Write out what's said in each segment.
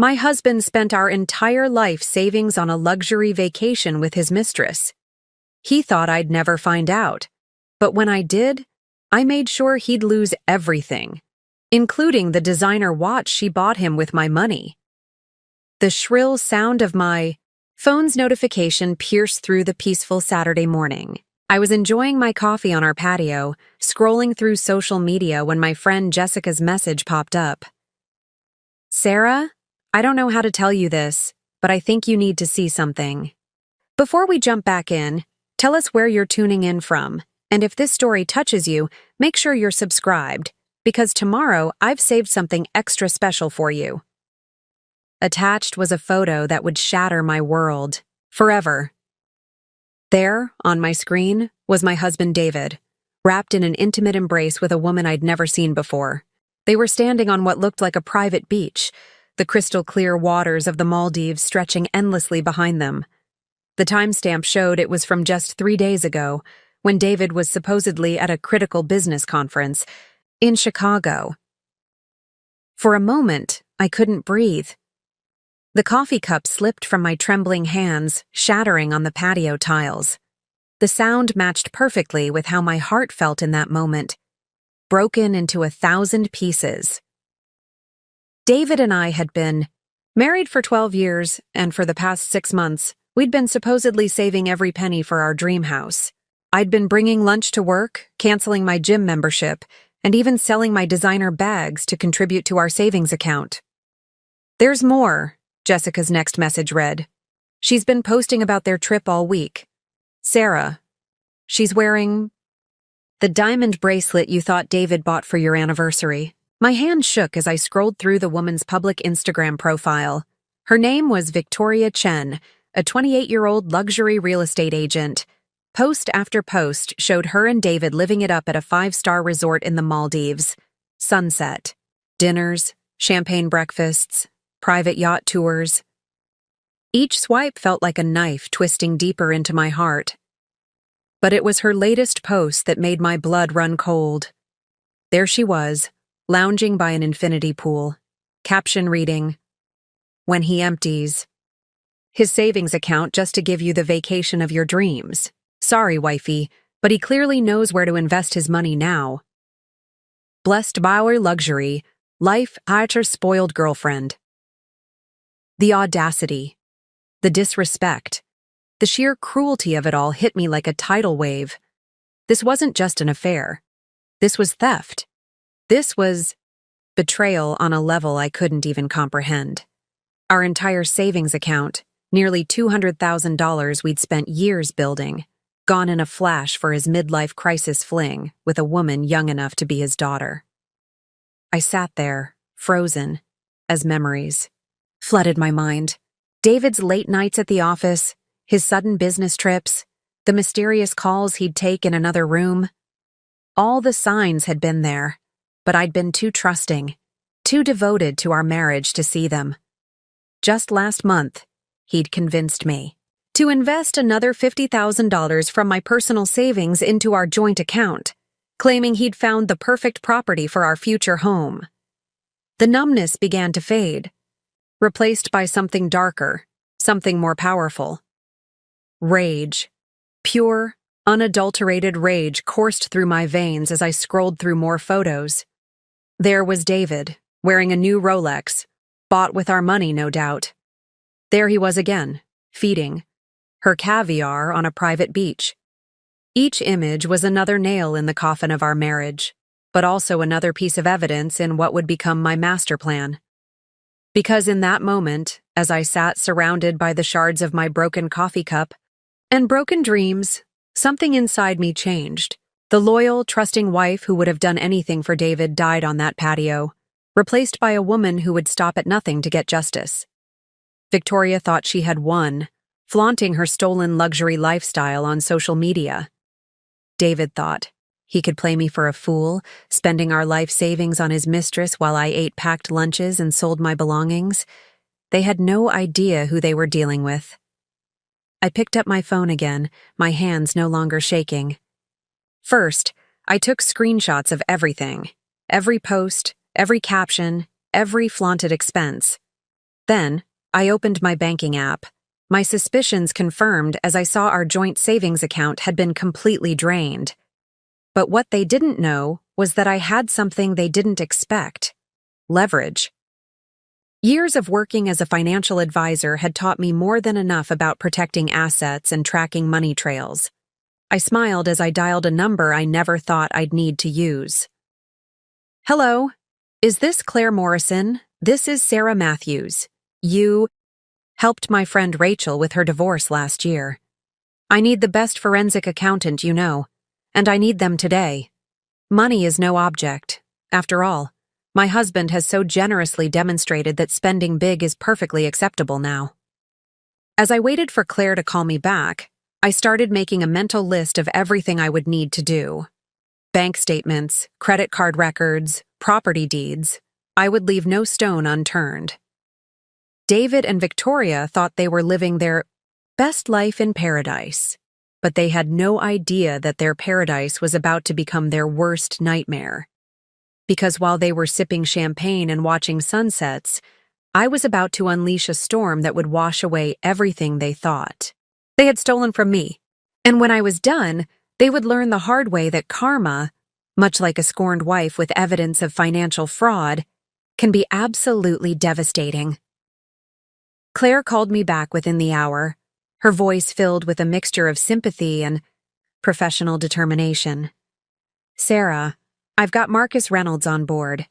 My husband spent our entire life savings on a luxury vacation with his mistress. He thought I'd never find out, but when I did, I made sure he'd lose everything, including the designer watch she bought him with my money. The shrill sound of my phone's notification pierced through the peaceful Saturday morning. I was enjoying my coffee on our patio, scrolling through social media when my friend Jessica's message popped up. "Sarah, I don't know how to tell you this, but I think you need to see something." Before we jump back in, tell us where you're tuning in from, and if this story touches you, make sure you're subscribed, because tomorrow I've saved something extra special for you. Attached was a photo that would shatter my world, forever. There, on my screen, was my husband David, wrapped in an intimate embrace with a woman I'd never seen before. They were standing on what looked like a private beach, the crystal-clear waters of the Maldives stretching endlessly behind them. The timestamp showed it was from just 3 days ago, when David was supposedly at a critical business conference in Chicago. For a moment, I couldn't breathe. The coffee cup slipped from my trembling hands, shattering on the patio tiles. The sound matched perfectly with how my heart felt in that moment, broken into 1,000 pieces. David and I had been married for 12 years, and for the past 6 months, we'd been supposedly saving every penny for our dream house. I'd been bringing lunch to work, canceling my gym membership, and even selling my designer bags to contribute to our savings account. "There's more," Jessica's next message read. "She's been posting about their trip all week. Sarah, she's wearing the diamond bracelet you thought David bought for your anniversary." My hand shook as I scrolled through the woman's public Instagram profile. Her name was Victoria Chen, a 28-year-old luxury real estate agent. Post after post showed her and David living it up at a 5-star resort in the Maldives. Sunset, dinners, champagne breakfasts, private yacht tours. Each swipe felt like a knife twisting deeper into my heart. But it was her latest post that made my blood run cold. There she was, lounging by an infinity pool, caption reading, "When he empties his savings account just to give you the vacation of your dreams. Sorry, wifey, but he clearly knows where to invest his money now. Blessed by our luxury, life our spoiled girlfriend." The audacity, the disrespect, the sheer cruelty of it all hit me like a tidal wave. This wasn't just an affair. This was theft. This was betrayal on a level I couldn't even comprehend. Our entire savings account, nearly $200,000 we'd spent years building, gone in a flash for his midlife crisis fling with a woman young enough to be his daughter. I sat there, frozen, as memories flooded my mind. David's late nights at the office, his sudden business trips, the mysterious calls he'd take in another room. All the signs had been there, but I'd been too trusting, too devoted to our marriage to see them. Just last month, he'd convinced me to invest another $50,000 from my personal savings into our joint account, claiming he'd found the perfect property for our future home. The numbness began to fade, replaced by something darker, something more powerful. Rage. Pure, unadulterated rage coursed through my veins as I scrolled through more photos. There was David, wearing a new Rolex, bought with our money, no doubt. There he was again, feeding her caviar on a private beach. Each image was another nail in the coffin of our marriage, but also another piece of evidence in what would become my master plan. Because in that moment, as I sat surrounded by the shards of my broken coffee cup and broken dreams, something inside me changed. The loyal, trusting wife who would have done anything for David died on that patio, replaced by a woman who would stop at nothing to get justice. Victoria thought she had won, flaunting her stolen luxury lifestyle on social media. David thought he could play me for a fool, spending our life savings on his mistress while I ate packed lunches and sold my belongings. They had no idea who they were dealing with. I picked up my phone again, my hands no longer shaking. First, I took screenshots of everything, every post, every caption, every flaunted expense. Then, I opened my banking app. My suspicions confirmed as I saw our joint savings account had been completely drained. But what they didn't know was that I had something they didn't expect: leverage. Years of working as a financial advisor had taught me more than enough about protecting assets and tracking money trails. I smiled as I dialed a number I never thought I'd need to use. "Hello, is this Claire Morrison? This is Sarah Matthews. You helped my friend Rachel with her divorce last year. I need the best forensic accountant you know, and I need them today. Money is no object. After all, my husband has so generously demonstrated that spending big is perfectly acceptable now." As I waited for Claire to call me back, I started making a mental list of everything I would need to do. Bank statements, credit card records, property deeds. I would leave no stone unturned. David and Victoria thought they were living their best life in paradise, but they had no idea that their paradise was about to become their worst nightmare. Because while they were sipping champagne and watching sunsets, I was about to unleash a storm that would wash away everything they thought they had stolen from me. And when I was done, they would learn the hard way that karma, much like a scorned wife with evidence of financial fraud, can be absolutely devastating. Claire called me back within the hour, her voice filled with a mixture of sympathy and professional determination. "Sarah, I've got Marcus Reynolds on board.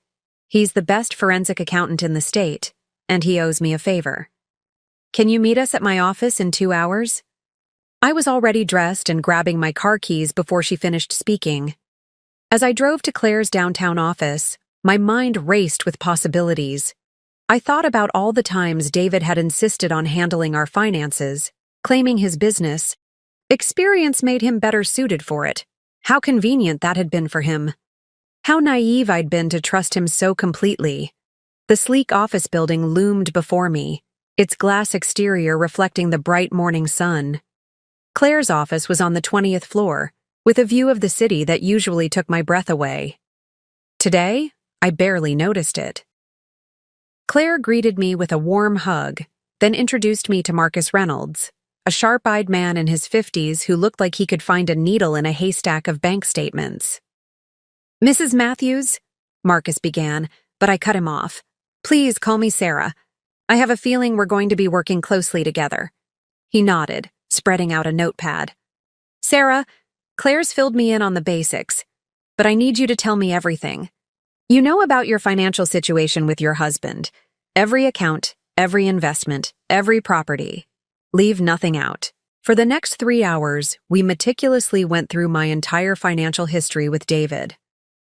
He's the best forensic accountant in the state, and he owes me a favor. Can you meet us at my office in 2 hours?" I was already dressed and grabbing my car keys before she finished speaking. As I drove to Claire's downtown office, my mind raced with possibilities. I thought about all the times David had insisted on handling our finances, claiming his business. Experience made him better suited for it. How convenient that had been for him. How naive I'd been to trust him so completely. The sleek office building loomed before me, its glass exterior reflecting the bright morning sun. Claire's office was on the 20th floor, with a view of the city that usually took my breath away. Today, I barely noticed it. Claire greeted me with a warm hug, then introduced me to Marcus Reynolds, a sharp-eyed man in his 50s who looked like he could find a needle in a haystack of bank statements. "Mrs. Matthews," Marcus began, but I cut him off. "Please call me Sarah. I have a feeling we're going to be working closely together." He nodded, spreading out a notepad. "Sarah, Claire's filled me in on the basics, but I need you to tell me everything. You know about your financial situation with your husband. Every account, every investment, every property. Leave nothing out." For the next 3 hours, we meticulously went through my entire financial history with David.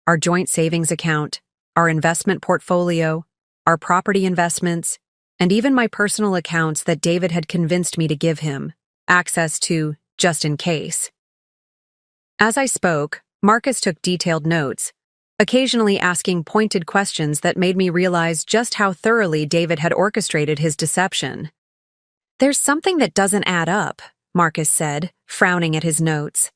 Our joint savings account, our investment portfolio, our property investments, and even my personal accounts that David had convinced me to give him access to just in case. As I spoke, Marcus took detailed notes, occasionally asking pointed questions that made me realize just how thoroughly David had orchestrated his deception. "There's something that doesn't add up," Marcus said, frowning at his notes.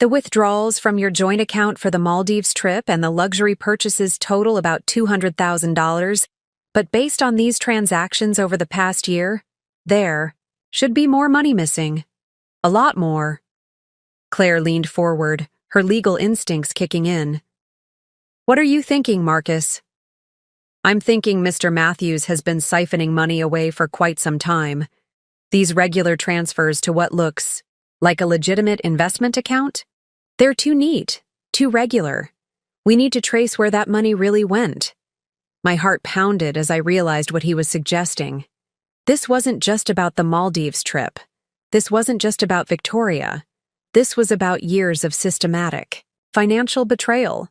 "The withdrawals from your joint account for the Maldives trip and the luxury purchases total about $200,000, but based on these transactions over the past year, there should be more money missing. A lot more." Claire leaned forward, her legal instincts kicking in. "What are you thinking, Marcus?" "I'm thinking Mr. Matthews has been siphoning money away for quite some time. These regular transfers to what looks like a legitimate investment account? They're too neat, too regular. We need to trace where that money really went." My heart pounded as I realized what he was suggesting. This wasn't just about the Maldives trip. This wasn't just about Victoria. This was about years of systematic financial betrayal.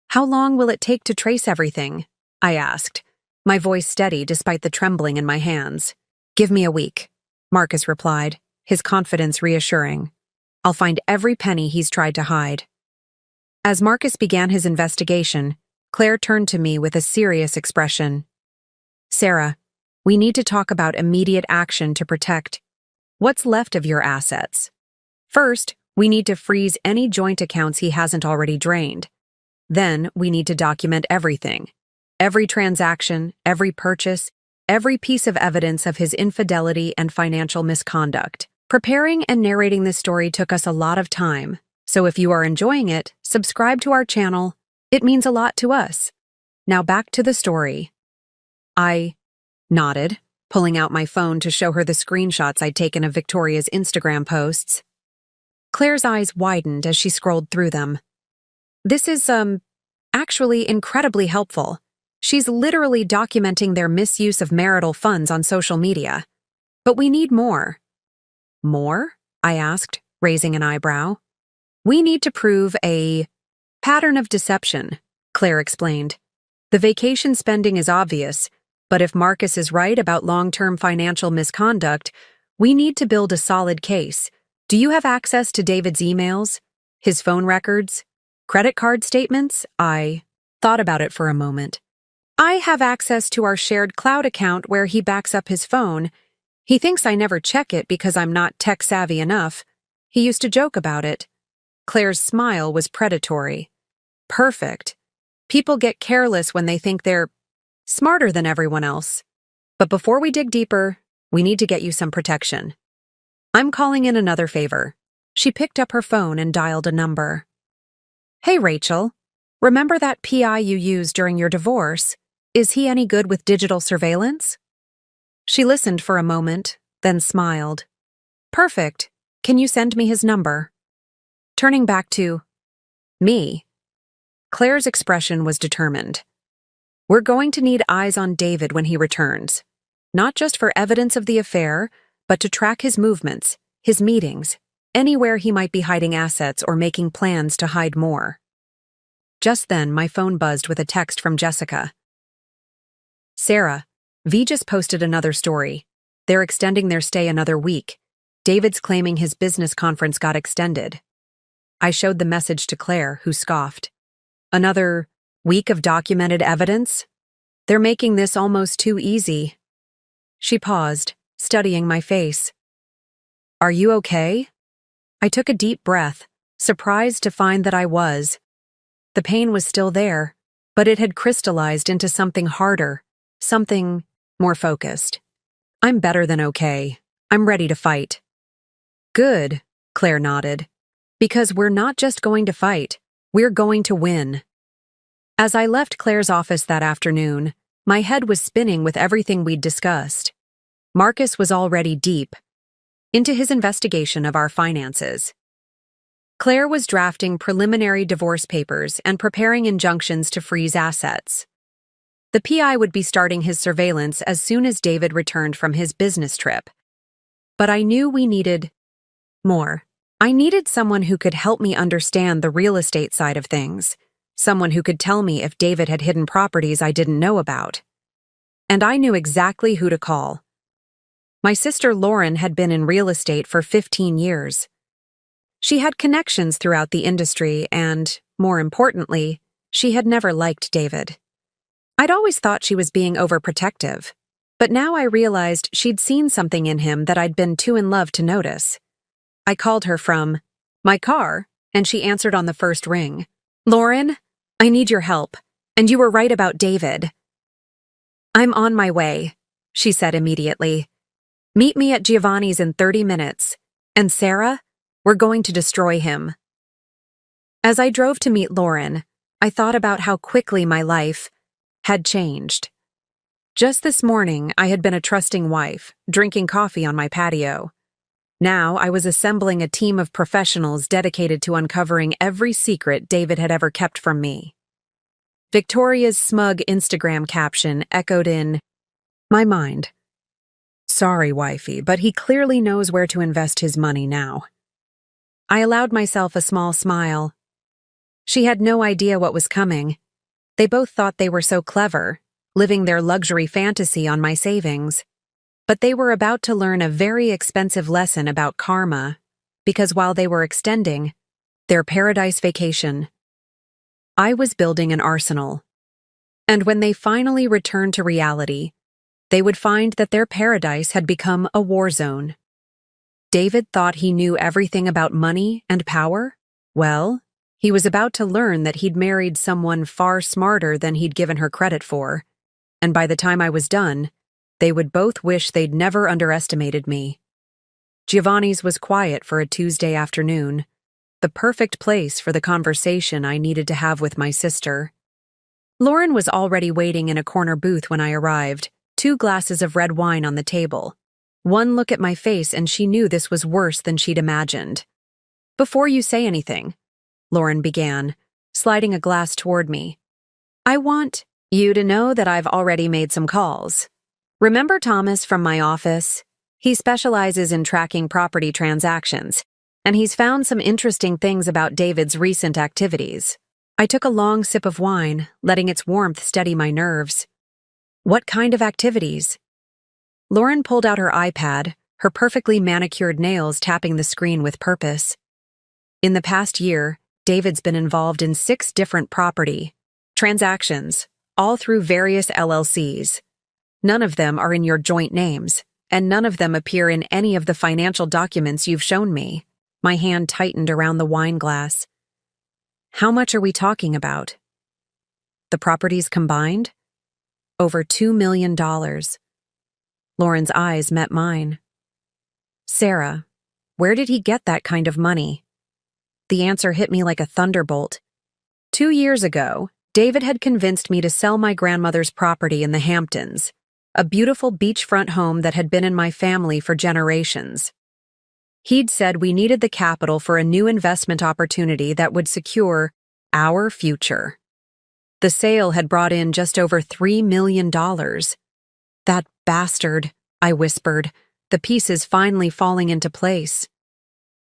"How long will it take to trace everything?" I asked, my voice steady despite the trembling in my hands. "Give me a week," Marcus replied, his confidence reassuring. "I'll find every penny he's tried to hide." As Marcus began his investigation, Claire turned to me with a serious expression. "Sarah, we need to talk about immediate action to protect what's left of your assets. First, we need to freeze any joint accounts he hasn't already drained. Then, we need to document everything. Every transaction, every purchase, every piece of evidence of his infidelity and financial misconduct. Preparing and narrating this story took us a lot of time, so if you are enjoying it, subscribe to our channel. It means a lot to us. Now back to the story. I nodded, pulling out my phone to show her the screenshots I'd taken of Victoria's Instagram posts. Claire's eyes widened as she scrolled through them. This is, actually incredibly helpful. She's literally documenting their misuse of marital funds on social media. But we need more. More? I asked, raising an eyebrow. We need to prove a pattern of deception, Claire explained. The vacation spending is obvious, but if Marcus is right about long-term financial misconduct, we need to build a solid case. Do you have access to David's emails, his phone records, credit card statements? I thought about it for a moment. I have access to our shared cloud account where he backs up his phone. He thinks I never check it because I'm not tech-savvy enough. He used to joke about it. Claire's smile was predatory. Perfect. People get careless when they think they're smarter than everyone else. But before we dig deeper, we need to get you some protection. I'm calling in another favor. She picked up her phone and dialed a number. Hey, Rachel. Remember that PI you used during your divorce? Is he any good with digital surveillance? She listened for a moment, then smiled. Perfect. Can you send me his number? Turning back to me, Claire's expression was determined. We're going to need eyes on David when he returns, not just for evidence of the affair, but to track his movements, his meetings, anywhere he might be hiding assets or making plans to hide more. Just then, my phone buzzed with a text from Jessica. Sarah, V just posted another story. They're extending their stay another week. David's claiming his business conference got extended. I showed the message to Claire, who scoffed. Another week of documented evidence? They're making this almost too easy. She paused, studying my face. Are you okay? I took a deep breath, surprised to find that I was. The pain was still there, but it had crystallized into something harder, something more focused. I'm better than okay. I'm ready to fight. Good, Claire nodded. Because we're not just going to fight, we're going to win. As I left Claire's office that afternoon, my head was spinning with everything we'd discussed. Marcus was already deep into his investigation of our finances. Claire was drafting preliminary divorce papers and preparing injunctions to freeze assets. The PI would be starting his surveillance as soon as David returned from his business trip. But I knew we needed more. I needed someone who could help me understand the real estate side of things, someone who could tell me if David had hidden properties I didn't know about. And I knew exactly who to call. My sister Lauren had been in real estate for 15 years. She had connections throughout the industry and, more importantly, she had never liked David. I'd always thought she was being overprotective, but now I realized she'd seen something in him that I'd been too in love to notice. I called her from my car, and she answered on the first ring. Lauren, I need your help, and you were right about David. I'm on my way, she said immediately. Meet me at Giovanni's in 30 minutes, and Sarah, we're going to destroy him. As I drove to meet Lauren, I thought about how quickly my life had changed. Just this morning, I had been a trusting wife, drinking coffee on my patio. Now I was assembling a team of professionals dedicated to uncovering every secret David had ever kept from me. Victoria's smug Instagram caption echoed in my mind. Sorry, wifey, but he clearly knows where to invest his money now. I allowed myself a small smile. She had no idea what was coming. They both thought they were so clever, living their luxury fantasy on my savings. But they were about to learn a very expensive lesson about karma, because while they were extending their paradise vacation, I was building an arsenal. And when they finally returned to reality, they would find that their paradise had become a war zone. David thought he knew everything about money and power? Well, he was about to learn that he'd married someone far smarter than he'd given her credit for, and by the time I was done, They would both wish they'd never underestimated me. Giovanni's was quiet for a Tuesday afternoon, the perfect place for the conversation I needed to have with my sister. Lauren was already waiting in a corner booth when I arrived, 2 glasses of red wine on the table. One look at my face and she knew this was worse than she'd imagined. "Before you say anything," Lauren began, sliding a glass toward me, "I want you to know that I've already made some calls. Remember Thomas from my office? He specializes in tracking property transactions, and he's found some interesting things about David's recent activities." I took a long sip of wine, letting its warmth steady my nerves. "What kind of activities?" Lauren pulled out her iPad, her perfectly manicured nails tapping the screen with purpose. "In the past year, David's been involved in 6 different property transactions, all through various LLCs. None of them are in your joint names, and none of them appear in any of the financial documents you've shown me." My hand tightened around the wine glass. "How much are we talking about?" "The properties combined? Over $2 million. Lauren's eyes met mine. "Sarah, where did he get that kind of money?" The answer hit me like a thunderbolt. 2 years ago, David had convinced me to sell my grandmother's property in the Hamptons, a beautiful beachfront home that had been in my family for generations. He'd said we needed the capital for a new investment opportunity that would secure our future. The sale had brought in just over $3 million. "That bastard," I whispered, the pieces finally falling into place.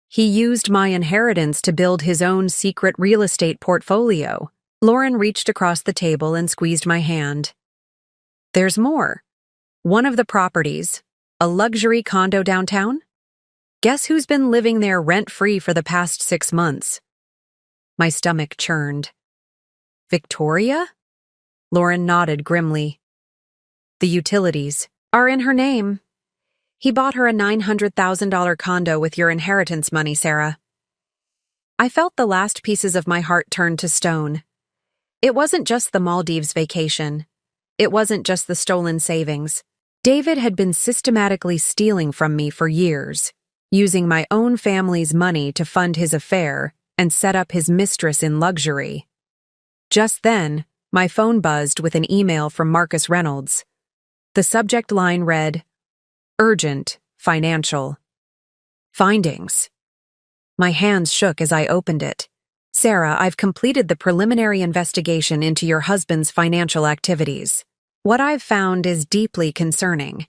"He used my inheritance to build his own secret real estate portfolio." Lauren reached across the table and squeezed my hand. "There's more. One of the properties, a luxury condo downtown? Guess who's been living there rent-free for the past 6 months?" My stomach churned. "Victoria?" Lauren nodded grimly. "The utilities are in her name. He bought her a $900,000 condo with your inheritance money, Sarah." I felt the last pieces of my heart turn to stone. It wasn't just the Maldives vacation. It wasn't just the stolen savings. David had been systematically stealing from me for years, using my own family's money to fund his affair and set up his mistress in luxury. Just then, my phone buzzed with an email from Marcus Reynolds. The subject line read, "Urgent, financial findings." My hands shook as I opened it. "Sarah, I've completed the preliminary investigation into your husband's financial activities. What I've found is deeply concerning.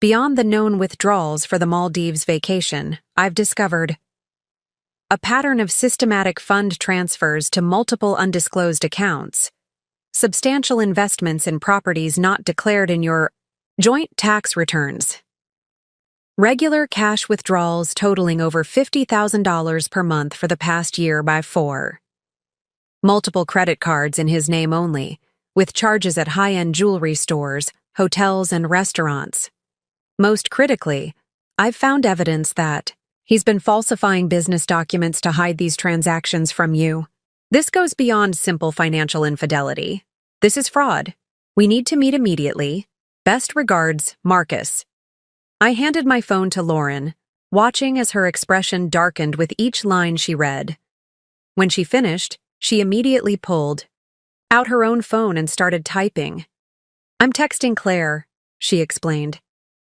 Beyond the known withdrawals for the Maldives vacation, I've discovered a pattern of systematic fund transfers to multiple undisclosed accounts, substantial investments in properties not declared in your joint tax returns, regular cash withdrawals totaling over $50,000 per month for the past year by 4, multiple credit cards in his name only, with charges at high-end jewelry stores, hotels, and restaurants. Most critically, I've found evidence that he's been falsifying business documents to hide these transactions from you. This goes beyond simple financial infidelity. This is fraud. We need to meet immediately. Best regards, Marcus." I handed my phone to Lauren, watching as her expression darkened with each line she read. When she finished, she immediately pulled out her own phone and started typing. "I'm texting Claire," she explained.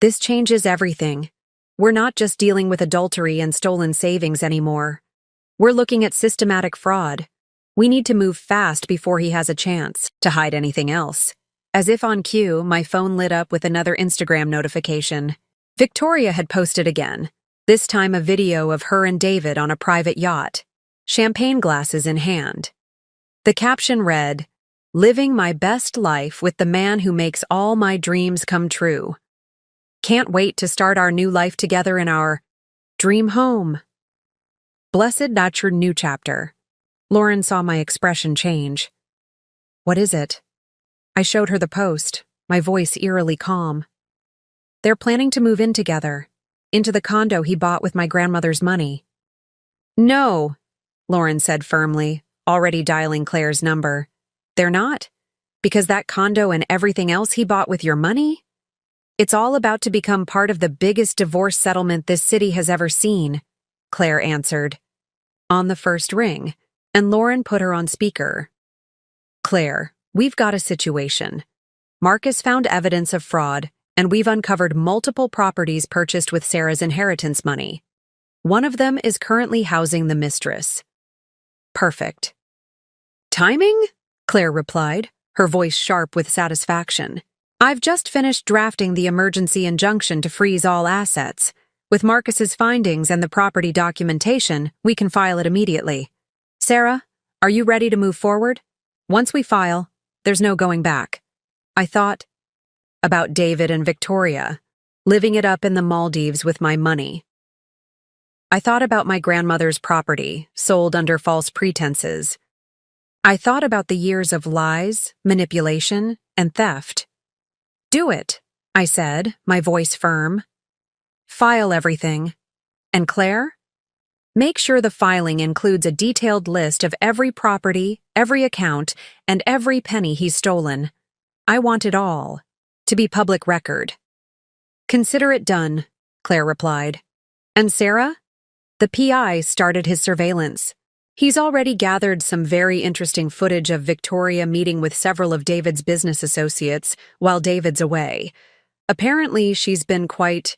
"This changes everything. We're not just dealing with adultery and stolen savings anymore. We're looking at systematic fraud. We need to move fast before he has a chance to hide anything else." As if on cue, my phone lit up with another Instagram notification. Victoria had posted again, this time a video of her and David on a private yacht, champagne glasses in hand. The caption read, "Living my best life with the man who makes all my dreams come true. Can't wait to start our new life together in our dream home. Blessed that's your new chapter." Lauren saw my expression change. "What is it?" I showed her the post, my voice eerily calm. "They're planning to move in together, into the condo he bought with my grandmother's money." "No," Lauren said firmly, already dialing Claire's number. "They're not? Because that condo and everything else he bought with your money?" It's all about to become part of the biggest divorce settlement this city has ever seen, Claire answered. On the first ring, and Lauren put her on speaker. Claire, we've got a situation. Marcus found evidence of fraud, and we've uncovered multiple properties purchased with Sarah's inheritance money. One of them is currently housing the Mistress. Perfect. Timing? Claire replied, her voice sharp with satisfaction. I've just finished drafting the emergency injunction to freeze all assets. With Marcus's findings and the property documentation, we can file it immediately. Sarah, are you ready to move forward? Once we file, there's no going back. I thought about David and Victoria, living it up in the Maldives with my money. I thought about my grandmother's property, sold under false pretenses. I thought about the years of lies, manipulation, and theft. Do it, I said, my voice firm. File everything. And Claire? Make sure the filing includes a detailed list of every property, every account, and every penny he's stolen. I want it all, to be public record. Consider it done, Claire replied. And Sarah? The PI started his surveillance. He's already gathered some very interesting footage of Victoria meeting with several of David's business associates while David's away. Apparently, she's been quite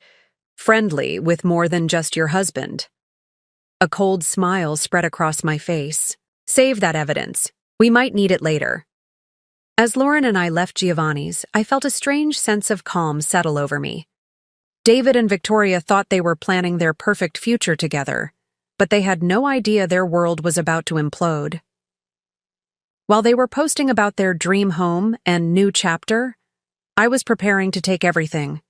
friendly with more than just your husband. A cold smile spread across my face. Save that evidence. We might need it later. As Lauren and I left Giovanni's, I felt a strange sense of calm settle over me. David and Victoria thought they were planning their perfect future together, but they had no idea their world was about to implode. While they were posting about their dream home and new chapter, I was preparing to take everything.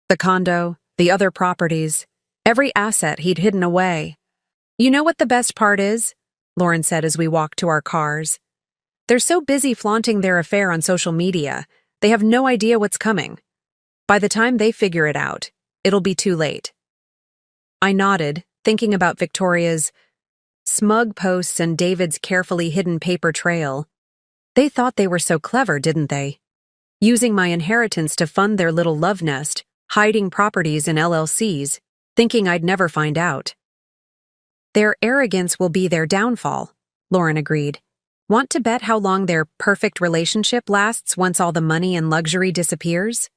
The condo, the other properties, every asset he'd hidden away. You know what the best part is? Lauren said as we walked to our cars. They're so busy flaunting their affair on social media, they have no idea what's coming. By the time they figure it out, it'll be too late. I nodded, thinking about Victoria's smug posts and David's carefully hidden paper trail. They thought they were so clever, didn't they? Using my inheritance to fund their little love nest, hiding properties in LLCs, thinking I'd never find out. Their arrogance will be their downfall, Lauren agreed. Want to bet how long their perfect relationship lasts once all the money and luxury disappears?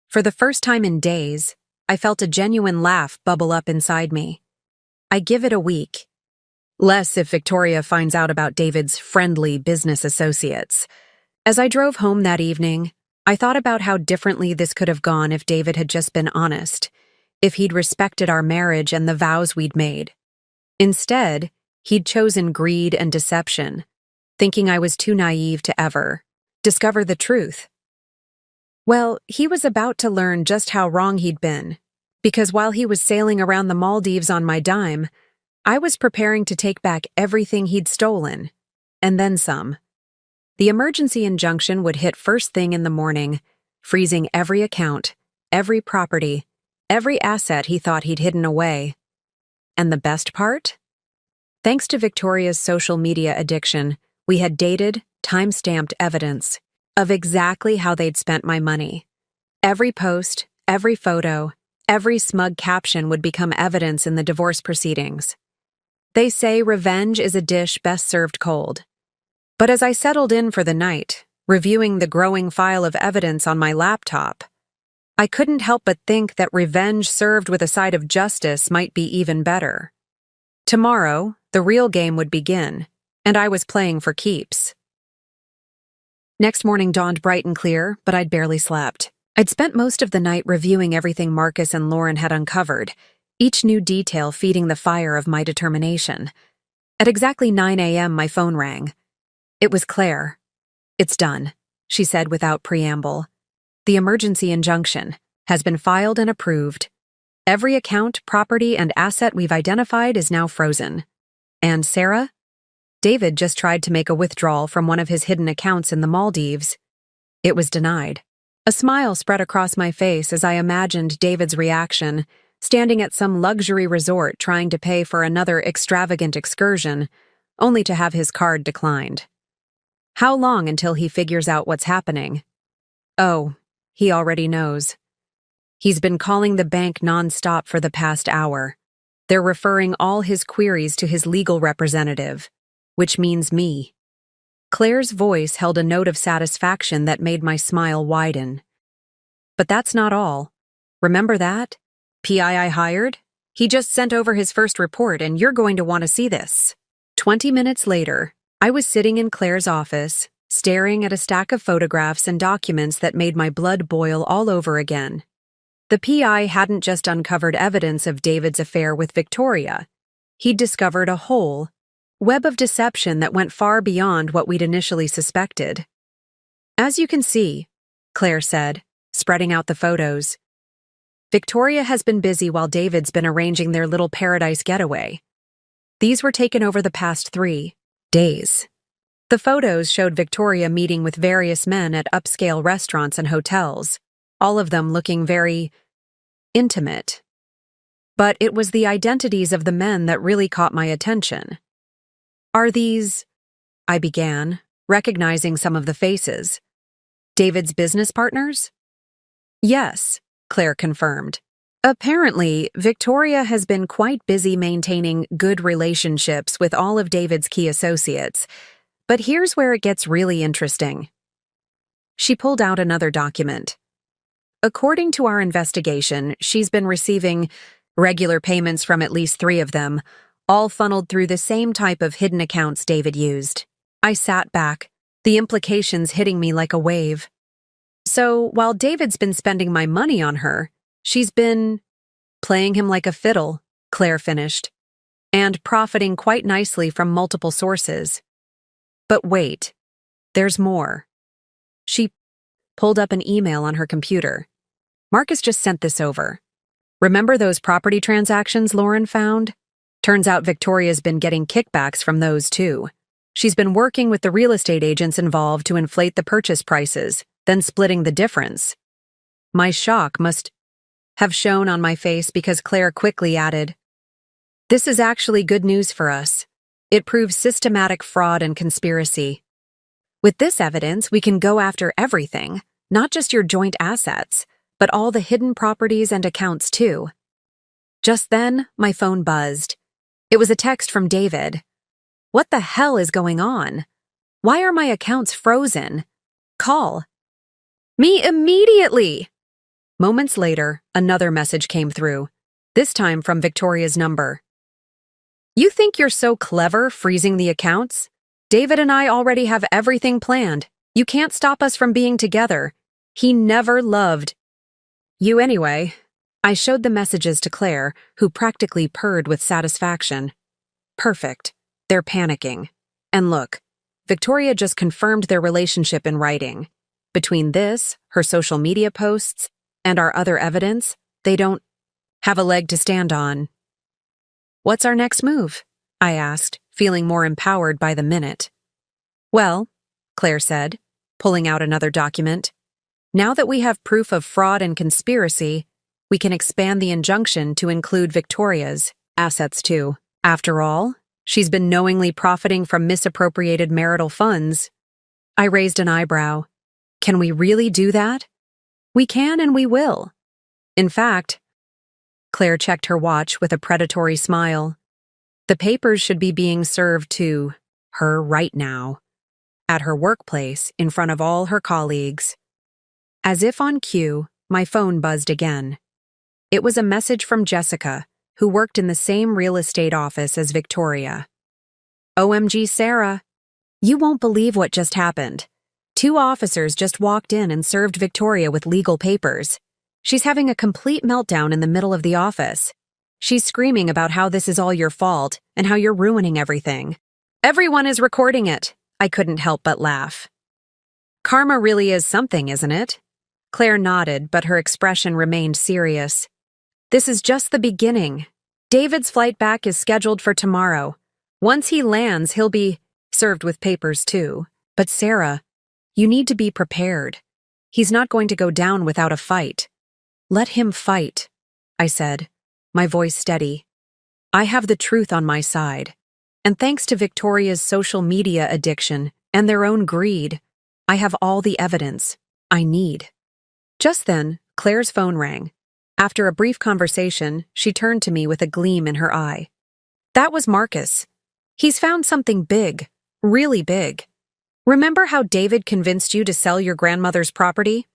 For the first time in days, I felt a genuine laugh bubble up inside me. I give it a week. Less if Victoria finds out about David's friendly business associates. As I drove home that evening, I thought about how differently this could have gone if David had just been honest, if he'd respected our marriage and the vows we'd made. Instead, he'd chosen greed and deception, thinking I was too naive to ever discover the truth. Well, he was about to learn just how wrong he'd been, because while he was sailing around the Maldives on my dime, I was preparing to take back everything he'd stolen, and then some. The emergency injunction would hit first thing in the morning, freezing every account, every property, every asset he thought he'd hidden away. And the best part? Thanks to Victoria's social media addiction, we had dated, time-stamped evidence of exactly how they'd spent my money. Every post, every photo, every smug caption would become evidence in the divorce proceedings. They say revenge is a dish best served cold. But as I settled in for the night, reviewing the growing file of evidence on my laptop, I couldn't help but think that revenge served with a side of justice might be even better. Tomorrow, the real game would begin, and I was playing for keeps. Next morning dawned bright and clear, but I'd barely slept. I'd spent most of the night reviewing everything Marcus and Lauren had uncovered, each new detail feeding the fire of my determination. At exactly 9 a.m., my phone rang. It was Claire. "It's done," she said without preamble. "The emergency injunction has been filed and approved. Every account, property, and asset we've identified is now frozen. And Sarah? David just tried to make a withdrawal from one of his hidden accounts in the Maldives. It was denied." A smile spread across my face as I imagined David's reaction, standing at some luxury resort trying to pay for another extravagant excursion, only to have his card declined. How long until he figures out what's happening? Oh, he already knows. He's been calling the bank nonstop for the past hour. They're referring all his queries to his legal representative, which means me. Claire's voice held a note of satisfaction that made my smile widen. But that's not all. Remember that? PI I hired? He just sent over his first report and you're going to want to see this. 20 minutes later, I was sitting in Claire's office, staring at a stack of photographs and documents that made my blood boil all over again. The PI hadn't just uncovered evidence of David's affair with Victoria. He'd discovered a whole web of deception that went far beyond what we'd initially suspected. As you can see, Claire said, spreading out the photos, Victoria has been busy while David's been arranging their little paradise getaway. These were taken over the past 3 days. The photos showed Victoria meeting with various men at upscale restaurants and hotels, all of them looking very intimate. But it was the identities of the men that really caught my attention. Are these, I began, recognizing some of the faces, David's business partners? Yes, Claire confirmed. Apparently, Victoria has been quite busy maintaining good relationships with all of David's key associates, but here's where it gets really interesting. She pulled out another document. According to our investigation, she's been receiving regular payments from at least 3 of them, all funneled through the same type of hidden accounts David used. I sat back, the implications hitting me like a wave. So, while David's been spending my money on her, she's been playing him like a fiddle, Claire finished, and profiting quite nicely from multiple sources. But wait, there's more. She pulled up an email on her computer. Marcus just sent this over. Remember those property transactions Lauren found? Turns out Victoria's been getting kickbacks from those too. She's been working with the real estate agents involved to inflate the purchase prices, then splitting the difference. My shock must have shown on my face because Claire quickly added, "This is actually good news for us. It proves systematic fraud and conspiracy. With this evidence, we can go after everything, not just your joint assets, but all the hidden properties and accounts too." Just then, my phone buzzed. It was a text from David. What the hell is going on? Why are my accounts frozen? Call me immediately! Moments later, another message came through, this time from Victoria's number. You think you're so clever freezing the accounts? David and I already have everything planned. You can't stop us from being together. He never loved you anyway. I showed the messages to Claire, who practically purred with satisfaction. Perfect. They're panicking. And look, Victoria just confirmed their relationship in writing. Between this, her social media posts, and our other evidence, they don't have a leg to stand on. What's our next move? I asked, feeling more empowered by the minute. Well, Claire said, pulling out another document, now that we have proof of fraud and conspiracy, we can expand the injunction to include Victoria's assets too. After all, she's been knowingly profiting from misappropriated marital funds. I raised an eyebrow. Can we really do that? We can and we will. In fact, Claire checked her watch with a predatory smile. The papers should be being served to her right now, at her workplace in front of all her colleagues. As if on cue, my phone buzzed again. It was a message from Jessica, who worked in the same real estate office as Victoria. OMG, Sarah. You won't believe what just happened. 2 officers just walked in and served Victoria with legal papers. She's having a complete meltdown in the middle of the office. She's screaming about how this is all your fault and how you're ruining everything. Everyone is recording it. I couldn't help but laugh. Karma really is something, isn't it? Claire nodded, but her expression remained serious. This is just the beginning. David's flight back is scheduled for tomorrow. Once he lands, he'll be served with papers too. But Sarah, you need to be prepared. He's not going to go down without a fight. Let him fight, I said, my voice steady. I have the truth on my side. And thanks to Victoria's social media addiction and their own greed, I have all the evidence I need. Just then, Claire's phone rang. After a brief conversation, she turned to me with a gleam in her eye. That was Marcus. He's found something big, really big. Remember how David convinced you to sell your grandmother's property?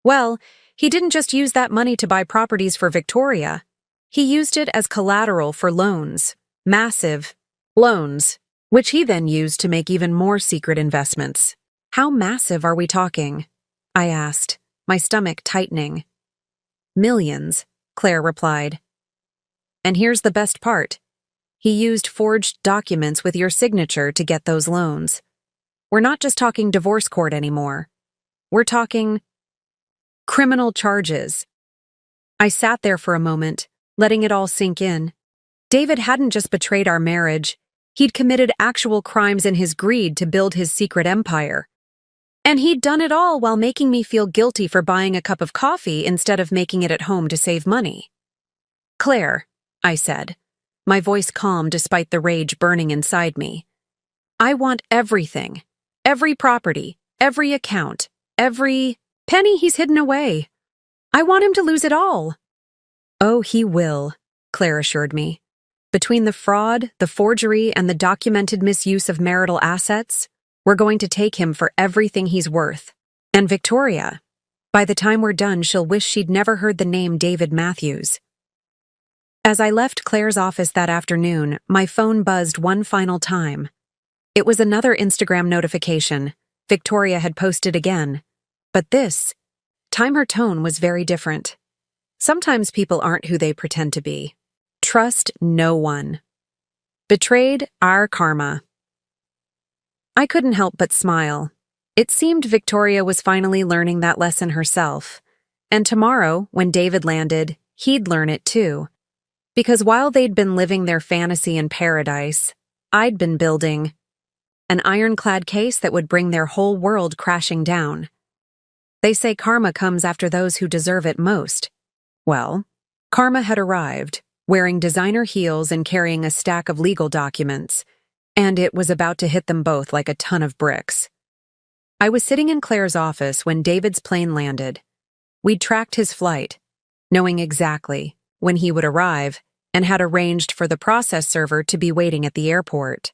Well, he didn't just use that money to buy properties for Victoria. He used it as collateral for loans, massive loans, which he then used to make even more secret investments. How massive are we talking? I asked, my stomach tightening. Millions, Claire replied. And here's the best part. He used forged documents with your signature to get those loans. We're not just talking divorce court anymore. We're talking criminal charges. I sat there for a moment, letting it all sink in. David hadn't just betrayed our marriage. He'd committed actual crimes in his greed to build his secret empire. And he'd done it all while making me feel guilty for buying a cup of coffee instead of making it at home to save money. Claire, I said, my voice calm despite the rage burning inside me. I want everything. Every property, every account, every penny he's hidden away. I want him to lose it all. Oh, he will, Claire assured me. Between the fraud, the forgery, and the documented misuse of marital assets, we're going to take him for everything he's worth. And Victoria, by the time we're done, she'll wish she'd never heard the name David Matthews. As I left Claire's office that afternoon, my phone buzzed one final time. It was another Instagram notification. Victoria had posted again. But this time her tone was very different. Sometimes people aren't who they pretend to be. Trust no one. Betrayed our karma. I couldn't help but smile. It seemed Victoria was finally learning that lesson herself. And tomorrow, when David landed, he'd learn it too. Because while they'd been living their fantasy in paradise, I'd been building an ironclad case that would bring their whole world crashing down. They say karma comes after those who deserve it most. Well, karma had arrived, wearing designer heels and carrying a stack of legal documents, and it was about to hit them both like a ton of bricks. I was sitting in Claire's office when David's plane landed. We'd tracked his flight, knowing exactly when he would arrive, and had arranged for the process server to be waiting at the airport.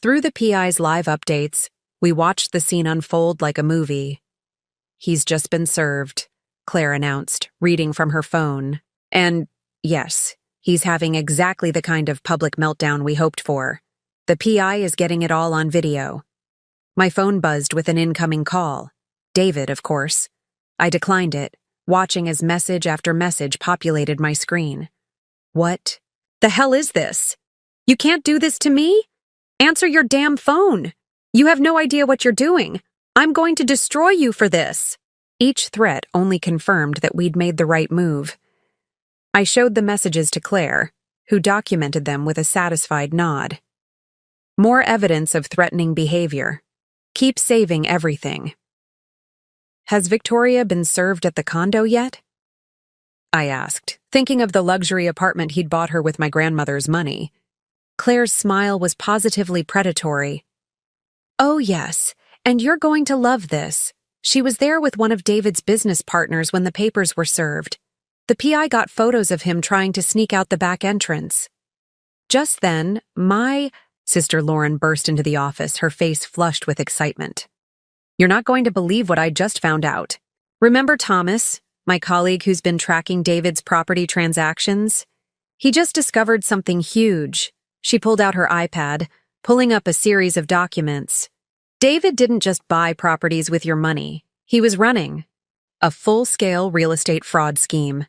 Through the PI's live updates, we watched the scene unfold like a movie. He's just been served, Claire announced, reading from her phone. And, yes, he's having exactly the kind of public meltdown we hoped for. The PI is getting it all on video. My phone buzzed with an incoming call. David, of course. I declined it, watching as message after message populated my screen. What the hell is this? You can't do this to me? Answer your damn phone. You have no idea what you're doing. I'm going to destroy you for this. Each threat only confirmed that we'd made the right move. I showed the messages to Claire, who documented them with a satisfied nod. More evidence of threatening behavior. Keep saving everything. Has Victoria been served at the condo yet? I asked, thinking of the luxury apartment he'd bought her with my grandmother's money. Claire's smile was positively predatory. Oh, yes, and you're going to love this. She was there with one of David's business partners when the papers were served. The PI got photos of him trying to sneak out the back entrance. Just then, my sister Lauren burst into the office, her face flushed with excitement. You're not going to believe what I just found out. Remember Thomas, my colleague who's been tracking David's property transactions? He just discovered something huge. She pulled out her iPad, pulling up a series of documents. David didn't just buy properties with your money. He was running a full-scale real estate fraud scheme.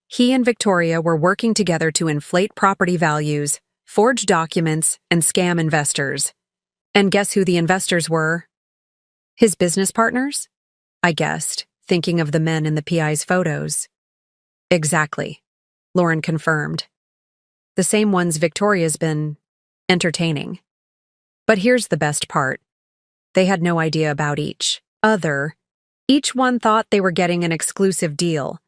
He and Victoria were working together to inflate property values, forge documents, and scam investors. And guess who the investors were? His business partners? I guessed, thinking of the men in the PI's photos. Exactly, Lauren confirmed. The same ones Victoria's been entertaining. But here's the best part. They had no idea about each other. Each one thought they were getting an exclusive deal.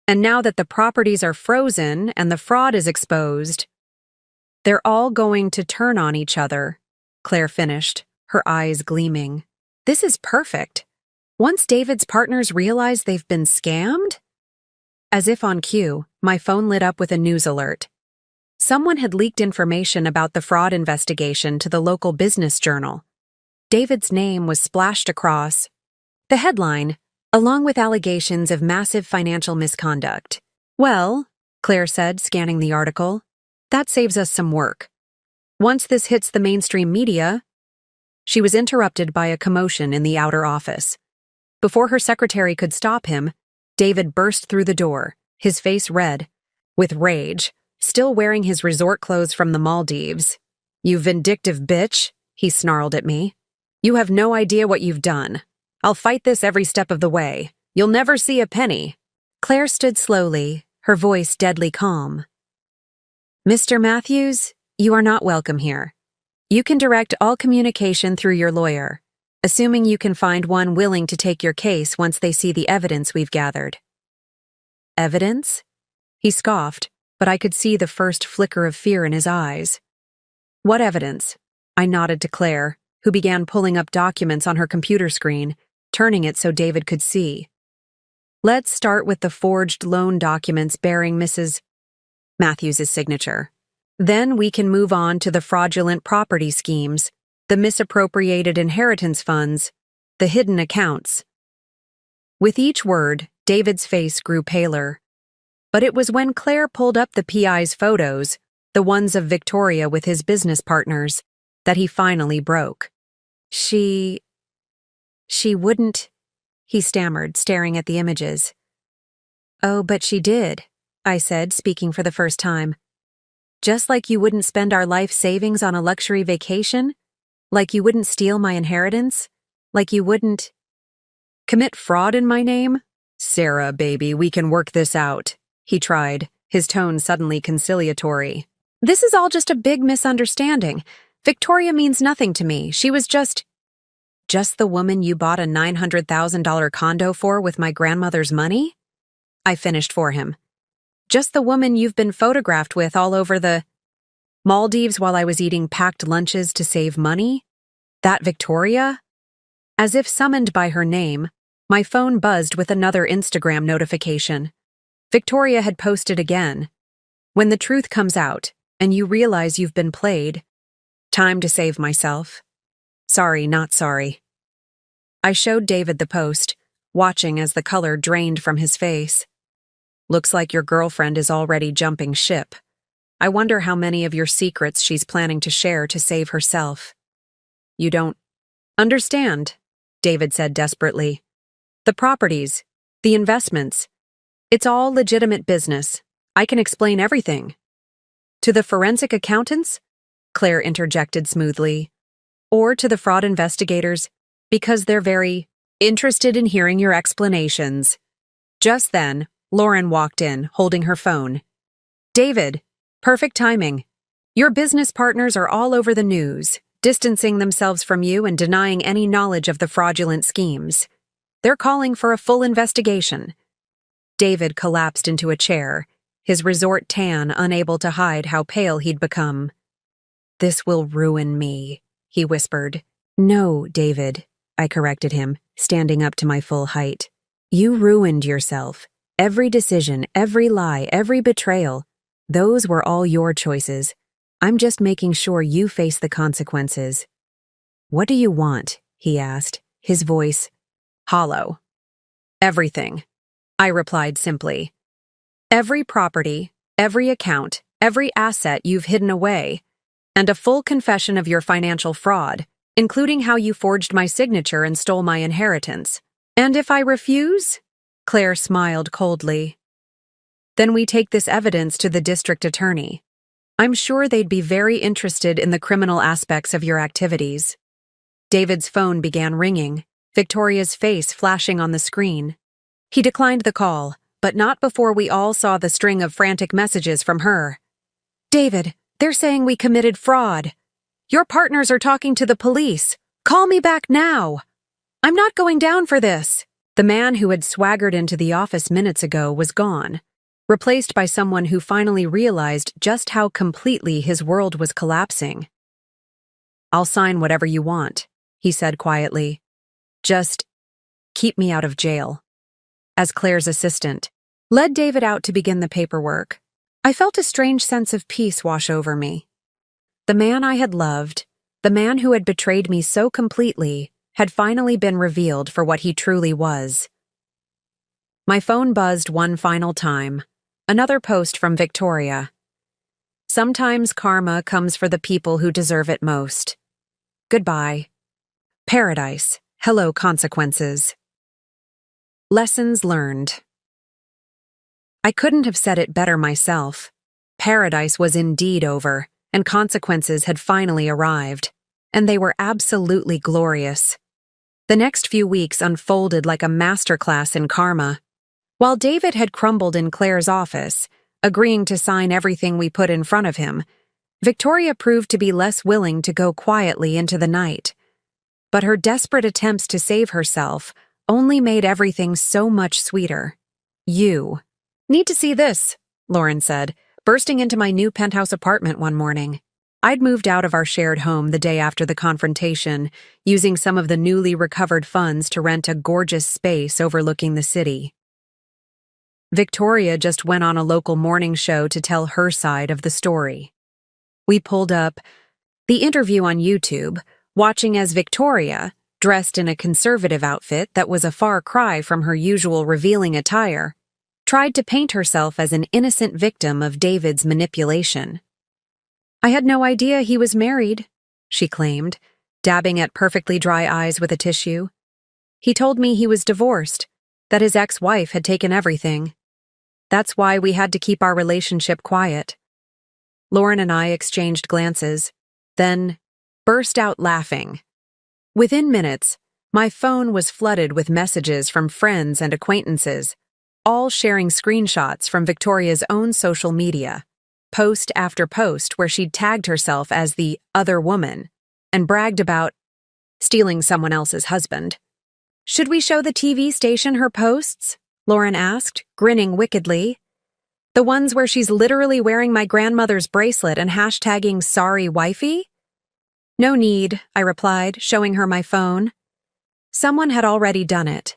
And now that the properties are frozen and the fraud is exposed, they're all going to turn on each other, Claire finished, her eyes gleaming. This is perfect. Once David's partners realize they've been scammed? As if on cue, my phone lit up with a news alert. Someone had leaked information about the fraud investigation to the local business journal. David's name was splashed across the headline, along with allegations of massive financial misconduct. "Well," Claire said, scanning the article, "that saves us some work. Once this hits the mainstream media—" She was interrupted by a commotion in the outer office. Before her secretary could stop him, David burst through the door, his face red with rage, still wearing his resort clothes from the Maldives. "You vindictive bitch," he snarled at me. "You have no idea what you've done. I'll fight this every step of the way. You'll never see a penny." Claire stood slowly, her voice deadly calm. "Mr. Matthews, you are not welcome here. You can direct all communication through your lawyer, assuming you can find one willing to take your case once they see the evidence we've gathered." "Evidence?" He scoffed, but I could see the first flicker of fear in his eyes. "What evidence?" I nodded to Claire, who began pulling up documents on her computer screen, turning it so David could see. "Let's start with the forged loan documents bearing Mrs. Matthews' signature. Then we can move on to the fraudulent property schemes, the misappropriated inheritance funds, the hidden accounts." With each word, David's face grew paler. But it was when Claire pulled up the PI's photos, the ones of Victoria with his business partners, that he finally broke. She wouldn't," he stammered, staring at the images. "Oh, but she did," I said, speaking for the first time. "Just like you wouldn't spend our life savings on a luxury vacation, like you wouldn't steal my inheritance, like you wouldn't—" "Commit fraud in my name? Sarah, baby, we can work this out," he tried, his tone suddenly conciliatory. "This is all just a big misunderstanding. Victoria means nothing to me. She was just the woman you bought a $900,000 condo for with my grandmother's money?" I finished for him. "Just the woman you've been photographed with all over the Maldives while I was eating packed lunches to save money? That Victoria?" As if summoned by her name, my phone buzzed with another Instagram notification. Victoria had posted again. "When the truth comes out, and you realize you've been played, time to save myself. Sorry, not sorry." I showed David the post, watching as the color drained from his face. "Looks like your girlfriend is already jumping ship. I wonder how many of your secrets she's planning to share to save herself." "You don't understand," David said desperately. "The properties, the investments, it's all legitimate business. I can explain everything." "To the forensic accountants?" Claire interjected smoothly. "Or to the fraud investigators, because they're very interested in hearing your explanations." Just then, Lauren walked in, holding her phone. "David, perfect timing. Your business partners are all over the news, distancing themselves from you and denying any knowledge of the fraudulent schemes. They're calling for a full investigation." David collapsed into a chair, his resort tan unable to hide how pale he'd become. "This will ruin me," he whispered. "No, David," I corrected him, standing up to my full height. "You ruined yourself. Every decision, every lie, every betrayal, those were all your choices. I'm just making sure you face the consequences." "What do you want?" he asked, his voice hollow. "Everything," I replied simply. "Every property, every account, every asset you've hidden away, and a full confession of your financial fraud, including how you forged my signature and stole my inheritance. And if I refuse?" Claire smiled coldly. "Then we take this evidence to the district attorney. I'm sure they'd be very interested in the criminal aspects of your activities." David's phone began ringing, Victoria's face flashing on the screen. He declined the call, but not before we all saw the string of frantic messages from her. "David, they're saying we committed fraud. Your partners are talking to the police. Call me back now. I'm not going down for this." The man who had swaggered into the office minutes ago was gone, replaced by someone who finally realized just how completely his world was collapsing. "I'll sign whatever you want," he said quietly. "Just keep me out of jail." As Claire's assistant, led David out to begin the paperwork. I felt a strange sense of peace wash over me. The man I had loved, the man who had betrayed me so completely, had finally been revealed for what he truly was. My phone buzzed one final time. Another post from Victoria. Sometimes karma comes for the people who deserve it most. Goodbye. Paradise. Hello, consequences. Lessons learned. I couldn't have said it better myself. Paradise was indeed over, and consequences had finally arrived, and they were absolutely glorious. The next few weeks unfolded like a masterclass in karma. While David had crumbled in Claire's office, agreeing to sign everything we put in front of him, Victoria proved to be less willing to go quietly into the night. But her desperate attempts to save herself only made everything so much sweeter. You need to see this, Lauren said, bursting into my new penthouse apartment one morning. I'd moved out of our shared home the day after the confrontation, using some of the newly recovered funds to rent a gorgeous space overlooking the city. Victoria just went on a local morning show to tell her side of the story. We pulled up the interview on YouTube, watching as Victoria, dressed in a conservative outfit that was a far cry from her usual revealing attire, tried to paint herself as an innocent victim of David's manipulation. I had no idea he was married, she claimed, dabbing at perfectly dry eyes with a tissue. He told me he was divorced, that his ex-wife had taken everything. That's why we had to keep our relationship quiet. Lauren and I exchanged glances, then burst out laughing. Within minutes, my phone was flooded with messages from friends and acquaintances, all sharing screenshots from Victoria's own social media, post after post where she'd tagged herself as the other woman and bragged about stealing someone else's husband. Should we show the TV station her posts? Lauren asked, grinning wickedly. The ones where she's literally wearing my grandmother's bracelet and hashtagging sorry wifey? No need, I replied, showing her my phone. Someone had already done it.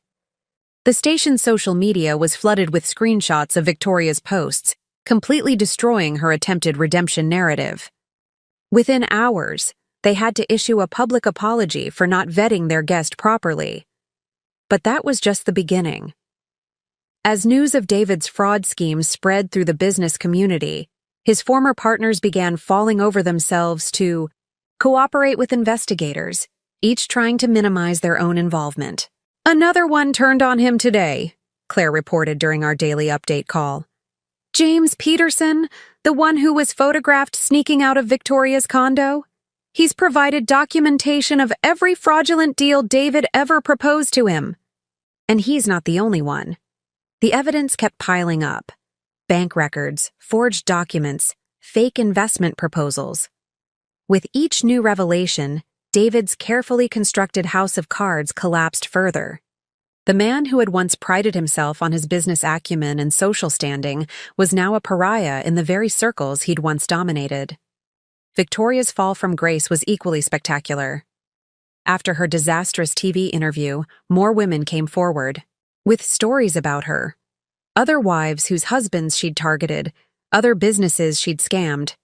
The station's social media was flooded with screenshots of Victoria's posts, completely destroying her attempted redemption narrative. Within hours, they had to issue a public apology for not vetting their guest properly. But that was just the beginning. As news of David's fraud schemes spread through the business community, his former partners began falling over themselves to cooperate with investigators, each trying to minimize their own involvement. Another one turned on him today, Claire reported during our daily update call. James Peterson, the one who was photographed sneaking out of Victoria's condo? He's provided documentation of every fraudulent deal David ever proposed to him. And he's not the only one. The evidence kept piling up. Bank records, forged documents, fake investment proposals. With each new revelation, David's carefully constructed house of cards collapsed further. The man who had once prided himself on his business acumen and social standing was now a pariah in the very circles he'd once dominated. Victoria's fall from grace was equally spectacular. After her disastrous TV interview, more women came forward, with stories about her. Other wives whose husbands she'd targeted, other businesses she'd scammed.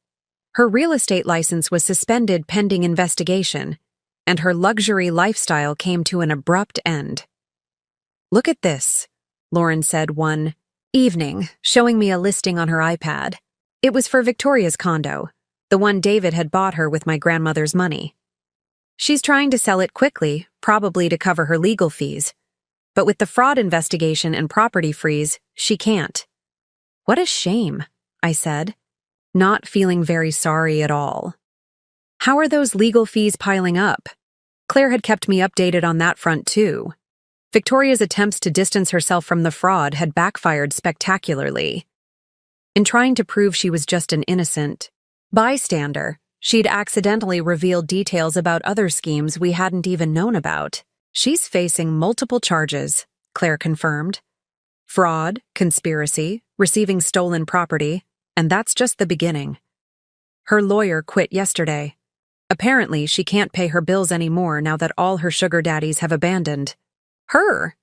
Her real estate license was suspended pending investigation, and her luxury lifestyle came to an abrupt end. Look at this, Lauren said one evening, showing me a listing on her iPad. It was for Victoria's condo, the one David had bought her with my grandmother's money. She's trying to sell it quickly, probably to cover her legal fees. But with the fraud investigation and property freeze, she can't. What a shame, I said, not feeling very sorry at all. How are those legal fees piling up? Claire had kept me updated on that front too. Victoria's attempts to distance herself from the fraud had backfired spectacularly. In trying to prove she was just an innocent bystander, she'd accidentally revealed details about other schemes we hadn't even known about. She's facing multiple charges, Claire confirmed. Fraud, conspiracy, receiving stolen property, and that's just the beginning. Her lawyer quit yesterday. Apparently, she can't pay her bills anymore now that all her sugar daddies have abandoned her.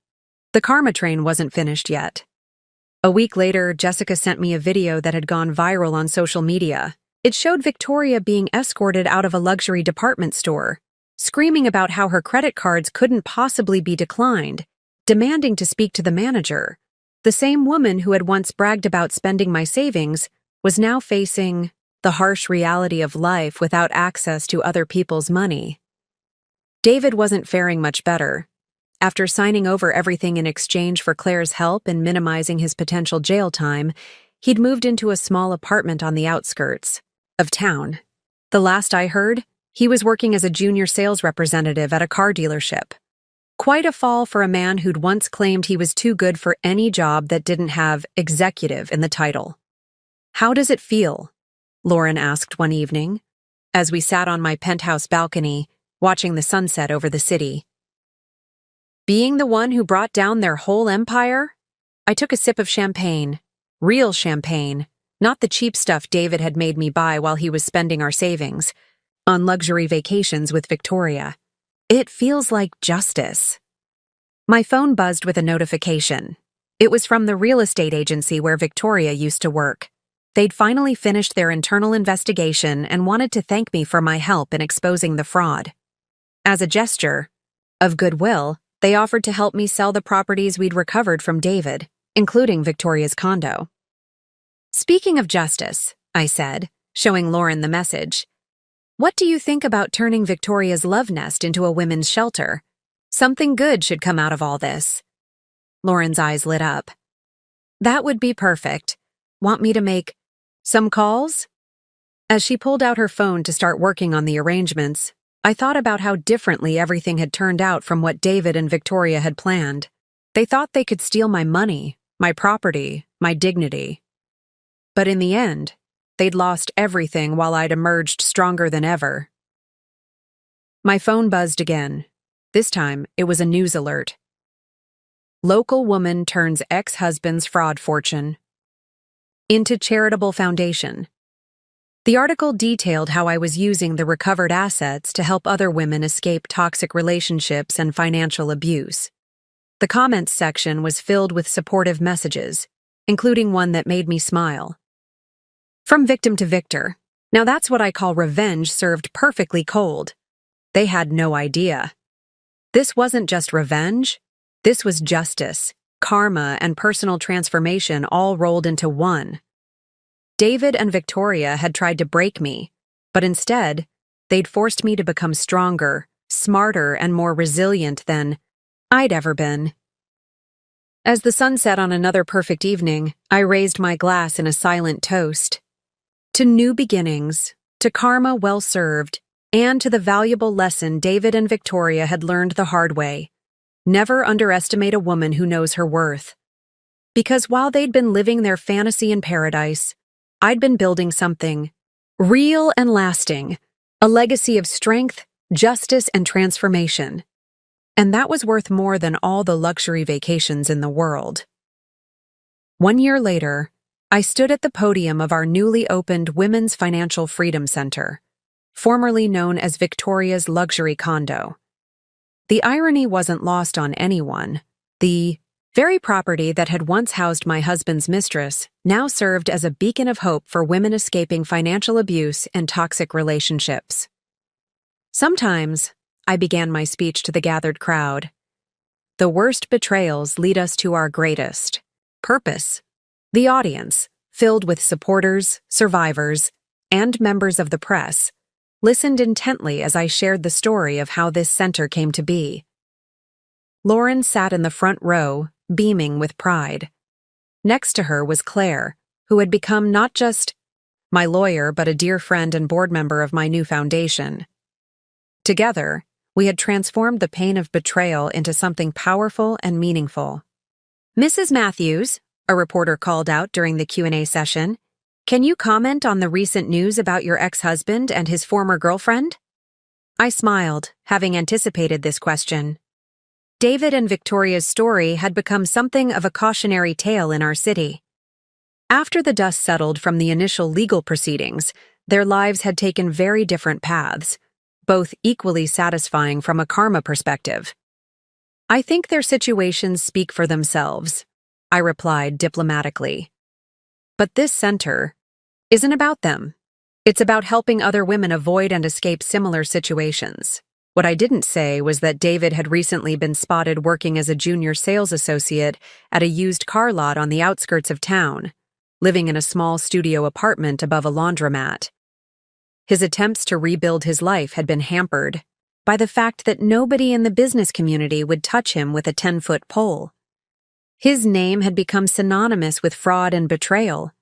The karma train wasn't finished yet. A week later, Jessica sent me a video that had gone viral on social media. It showed Victoria being escorted out of a luxury department store, screaming about how her credit cards couldn't possibly be declined, demanding to speak to the manager. The same woman who had once bragged about spending my savings was now facing the harsh reality of life without access to other people's money. David wasn't faring much better. After signing over everything in exchange for Claire's help in minimizing his potential jail time, he'd moved into a small apartment on the outskirts of town. The last I heard, he was working as a junior sales representative at a car dealership. Quite a fall for a man who'd once claimed he was too good for any job that didn't have executive in the title. "How does it feel?" Lauren asked one evening, as we sat on my penthouse balcony, watching the sunset over the city. "Being the one who brought down their whole empire?" I took a sip of champagne. Real champagne, not the cheap stuff David had made me buy while he was spending our savings on luxury vacations with Victoria. "It feels like justice." My phone buzzed with a notification. It was from the real estate agency where Victoria used to work. They'd finally finished their internal investigation and wanted to thank me for my help in exposing the fraud. As a gesture of goodwill, they offered to help me sell the properties we'd recovered from David, including Victoria's condo. "Speaking of justice," I said, showing Lauren the message, "what do you think about turning Victoria's love nest into a women's shelter? Something good should come out of all this." Lauren's eyes lit up. "That would be perfect. Want me to make some calls?" As she pulled out her phone to start working on the arrangements, I thought about how differently everything had turned out from what David and Victoria had planned. They thought they could steal my money, my property, my dignity. But in the end, they'd lost everything while I'd emerged stronger than ever. My phone buzzed again. This time, it was a news alert. "Local woman turns ex-husband's fraud fortune into charitable foundation." The article detailed how I was using the recovered assets to help other women escape toxic relationships and financial abuse. The comments section was filled with supportive messages, including one that made me smile. "From victim to victor. Now that's what I call revenge served perfectly cold." They had no idea. This wasn't just revenge. This was justice, karma, and personal transformation all rolled into one. David and Victoria had tried to break me, but instead, they'd forced me to become stronger, smarter, and more resilient than I'd ever been. As the sun set on another perfect evening, I raised my glass in a silent toast. To new beginnings, to karma well served, and to the valuable lesson David and Victoria had learned the hard way. Never underestimate a woman who knows her worth. Because while they'd been living their fantasy in paradise, I'd been building something real and lasting, a legacy of strength, justice, and transformation. And that was worth more than all the luxury vacations in the world. 1 year later, I stood at the podium of our newly opened Women's Financial Freedom Center, formerly known as Victoria's Luxury Condo. The irony wasn't lost on anyone. The very property that had once housed my husband's mistress now served as a beacon of hope for women escaping financial abuse and toxic relationships. Sometimes, I began my speech to the gathered crowd, the worst betrayals lead us to our greatest purpose. The audience, filled with supporters, survivors, and members of the press, listened intently as I shared the story of how this center came to be. Lauren sat in the front row, beaming with pride. Next to her was Claire, who had become not just my lawyer but a dear friend and board member of my new foundation. Together, we had transformed the pain of betrayal into something powerful and meaningful. "Mrs. Matthews," a reporter called out during the Q&A session, "can you comment on the recent news about your ex-husband and his former girlfriend?" I smiled, having anticipated this question. David and Victoria's story had become something of a cautionary tale in our city. After the dust settled from the initial legal proceedings, their lives had taken very different paths, both equally satisfying from a karma perspective. I think their situations speak for themselves. I replied diplomatically. But this center isn't about them. It's about helping other women avoid and escape similar situations. What I didn't say was that David had recently been spotted working as a junior sales associate at a used car lot on the outskirts of town, living in a small studio apartment above a laundromat. His attempts to rebuild his life had been hampered by the fact that nobody in the business community would touch him with a 10-foot pole. His name had become synonymous with fraud and betrayal.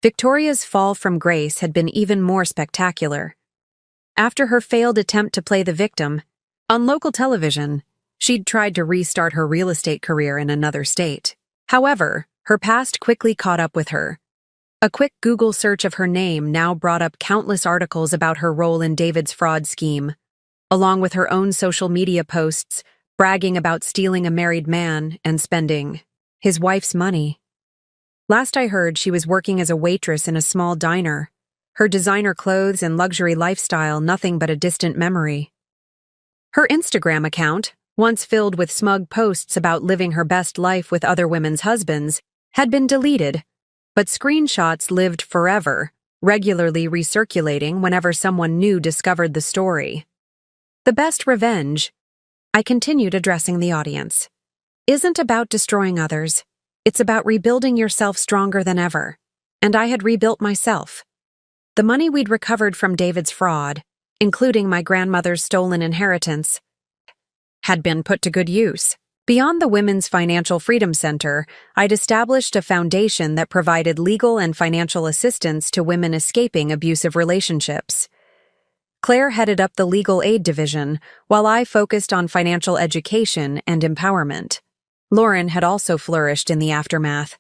Victoria's fall from grace had been even more spectacular. After her failed attempt to play the victim, on local television, she'd tried to restart her real estate career in another state. However, her past quickly caught up with her. A quick Google search of her name now brought up countless articles about her role in David's fraud scheme, along with her own social media posts bragging about stealing a married man and spending his wife's money. Last I heard, she was working as a waitress in a small diner, her designer clothes and luxury lifestyle nothing but a distant memory. Her Instagram account, once filled with smug posts about living her best life with other women's husbands, had been deleted, but screenshots lived forever, regularly recirculating whenever someone new discovered the story. The best revenge, I continued addressing the audience, isn't about destroying others. It's about rebuilding yourself stronger than ever. And I had rebuilt myself. The money we'd recovered from David's fraud, including my grandmother's stolen inheritance, had been put to good use. Beyond the Women's Financial Freedom Center, I'd established a foundation that provided legal and financial assistance to women escaping abusive relationships. Claire headed up the legal aid division, while I focused on financial education and empowerment. Lauren had also flourished in the aftermath.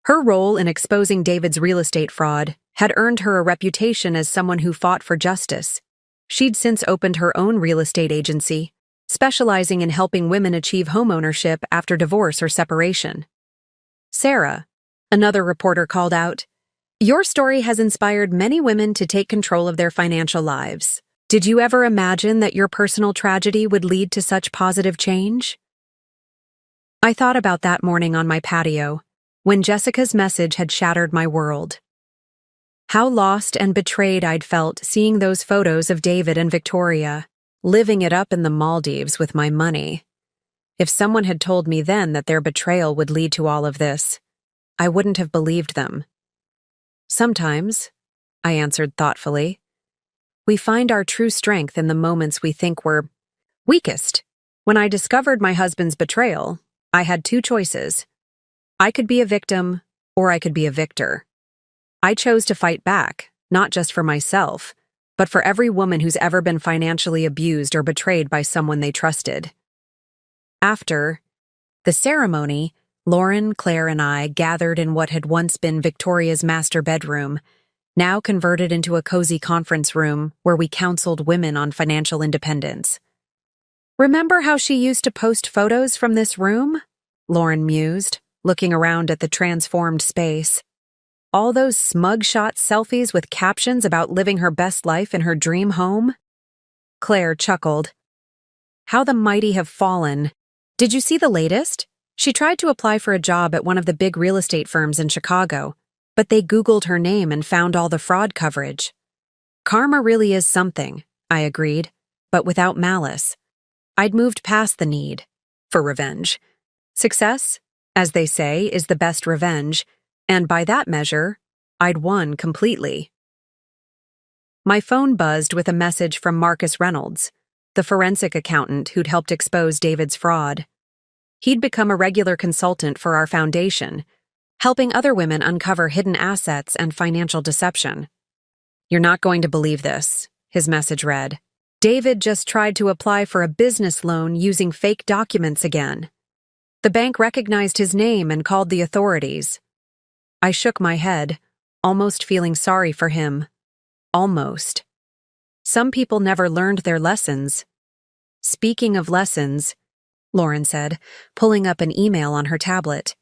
Her role in exposing David's real estate fraud had earned her a reputation as someone who fought for justice. She'd since opened her own real estate agency, specializing in helping women achieve homeownership after divorce or separation. Sarah, another reporter, called out, "Your story has inspired many women to take control of their financial lives. Did you ever imagine that your personal tragedy would lead to such positive change?" I thought about that morning on my patio, when Jessica's message had shattered my world. How lost and betrayed I'd felt seeing those photos of David and Victoria, living it up in the Maldives with my money. If someone had told me then that their betrayal would lead to all of this, I wouldn't have believed them. Sometimes, I answered thoughtfully, we find our true strength in the moments we think we're weakest. When I discovered my husband's betrayal, I had two choices. I could be a victim, or I could be a victor. I chose to fight back, not just for myself, but for every woman who's ever been financially abused or betrayed by someone they trusted. After the ceremony, Lauren, Claire, and I gathered in what had once been Victoria's master bedroom, now converted into a cozy conference room where we counseled women on financial independence. "Remember how she used to post photos from this room?" Lauren mused, looking around at the transformed space. "All those smug-shot selfies with captions about living her best life in her dream home?" Claire chuckled. "How the mighty have fallen. Did you see the latest? She tried to apply for a job at one of the big real estate firms in Chicago, but they Googled her name and found all the fraud coverage." "Karma really is something," I agreed, but without malice. I'd moved past the need for revenge. Success, as they say, is the best revenge, and by that measure, I'd won completely. My phone buzzed with a message from Marcus Reynolds, the forensic accountant who'd helped expose David's fraud. He'd become a regular consultant for our foundation, helping other women uncover hidden assets and financial deception. "You're not going to believe this," his message read. "David just tried to apply for a business loan using fake documents again. The bank recognized his name and called the authorities." I shook my head, almost feeling sorry for him. Almost. Some people never learned their lessons. "Speaking of lessons," Lauren said, pulling up an email on her tablet,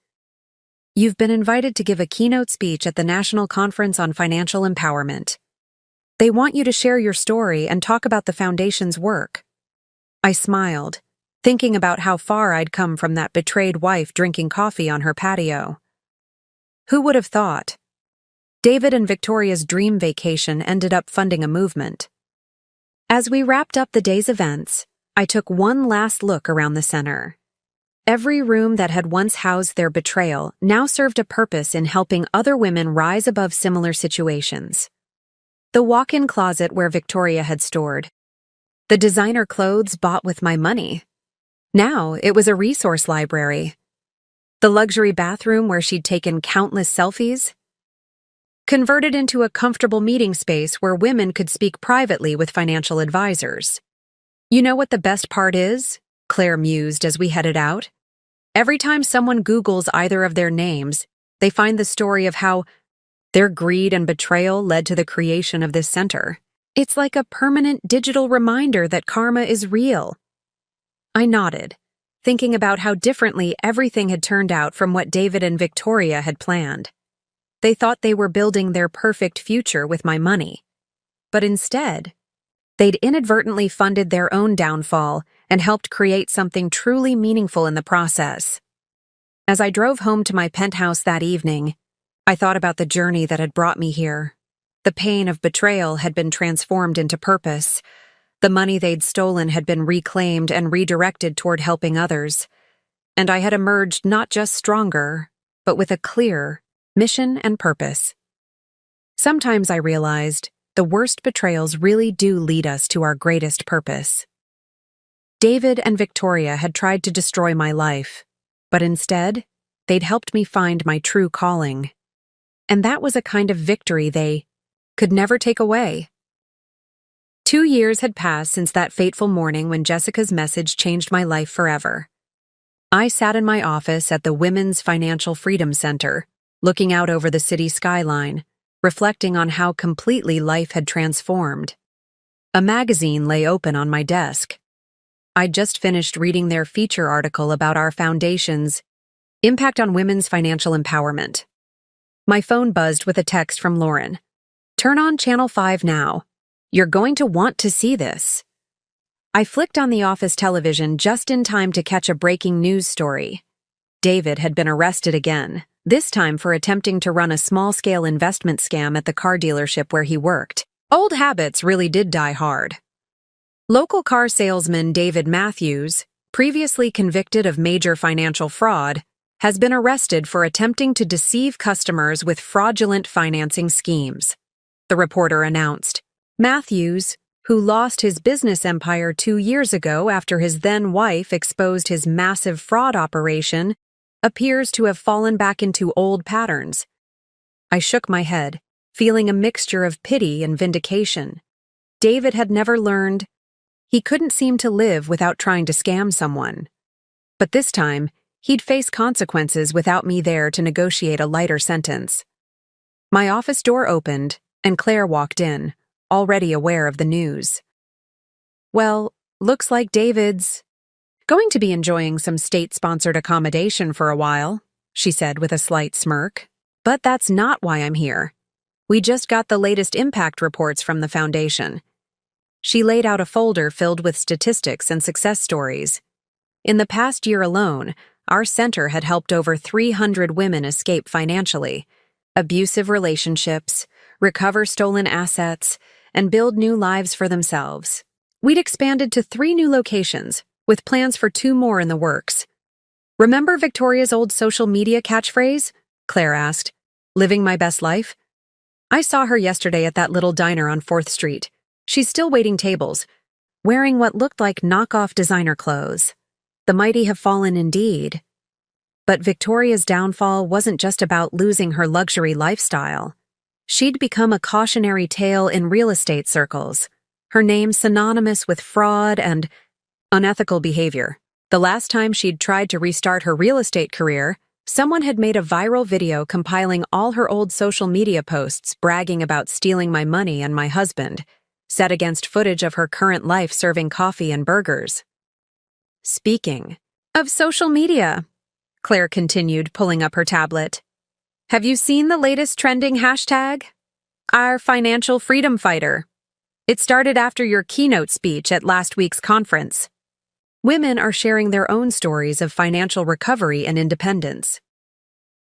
"you've been invited to give a keynote speech at the National Conference on Financial Empowerment. They want you to share your story and talk about the Foundation's work." I smiled. thinking about how far I'd come from that betrayed wife drinking coffee on her patio. Who would have thought? David and Victoria's dream vacation ended up funding a movement. As we wrapped up the day's events, I took one last look around the center. Every room that had once housed their betrayal now served a purpose in helping other women rise above similar situations. The walk-in closet where Victoria had stored. The designer clothes bought with my money. Now it was a resource library. The luxury bathroom where she'd taken countless selfies. Converted into a comfortable meeting space where women could speak privately with financial advisors. You know what the best part is? Claire mused as we headed out. Every time someone Googles either of their names, they find the story of how their greed and betrayal led to the creation of this center. It's like a permanent digital reminder that karma is real. I nodded, thinking about how differently everything had turned out from what David and Victoria had planned. They thought they were building their perfect future with my money. But instead, they'd inadvertently funded their own downfall and helped create something truly meaningful in the process. As I drove home to my penthouse that evening, I thought about the journey that had brought me here. The pain of betrayal had been transformed into purpose. The money they'd stolen had been reclaimed and redirected toward helping others. And I had emerged not just stronger, but with a clear mission and purpose. Sometimes I realized the worst betrayals really do lead us to our greatest purpose. David and Victoria had tried to destroy my life, but instead, they'd helped me find my true calling. And that was a kind of victory they could never take away. 2 years had passed since that fateful morning when Jessica's message changed my life forever. I sat in my office at the Women's Financial Freedom Center, looking out over the city skyline, reflecting on how completely life had transformed. A magazine lay open on my desk. I'd just finished reading their feature article about our foundation's impact on women's financial empowerment. My phone buzzed with a text from Lauren. "Turn on Channel 5 now. You're going to want to see this." I flicked on the office television just in time to catch a breaking news story. David had been arrested again, this time for attempting to run a small-scale investment scam at the car dealership where he worked. Old habits really did die hard. Local car salesman David Matthews, previously convicted of major financial fraud, has been arrested for attempting to deceive customers with fraudulent financing schemes, the reporter announced. Matthews, who lost his business empire 2 years ago after his then-wife exposed his massive fraud operation, appears to have fallen back into old patterns. I shook my head, feeling a mixture of pity and vindication. David had never learned. He couldn't seem to live without trying to scam someone. But this time, he'd face consequences without me there to negotiate a lighter sentence. My office door opened, and Claire walked in, already aware of the news. "Well, looks like David's going to be enjoying some state-sponsored accommodation for a while," she said with a slight smirk. "But that's not why I'm here. We just got the latest impact reports from the foundation." She laid out a folder filled with statistics and success stories. In the past year alone, our center had helped over 300 women escape financially, abusive relationships, recover stolen assets, and build new lives for themselves. We'd expanded to 3 new locations, with plans for 2 more in the works. "Remember Victoria's old social media catchphrase?" Claire asked. "Living my best life?" "I saw her yesterday at that little diner on 4th Street. She's still waiting tables, wearing what looked like knockoff designer clothes. The mighty have fallen indeed." But Victoria's downfall wasn't just about losing her luxury lifestyle. She'd become a cautionary tale in real estate circles, her name synonymous with fraud and unethical behavior. The last time she'd tried to restart her real estate career, someone had made a viral video compiling all her old social media posts bragging about stealing my money and my husband, set against footage of her current life serving coffee and burgers. "Speaking of social media," Claire continued, pulling up her tablet, "have you seen the latest trending hashtag? Our financial freedom fighter. It started after your keynote speech at last week's conference." Women are sharing their own stories of financial recovery and independence.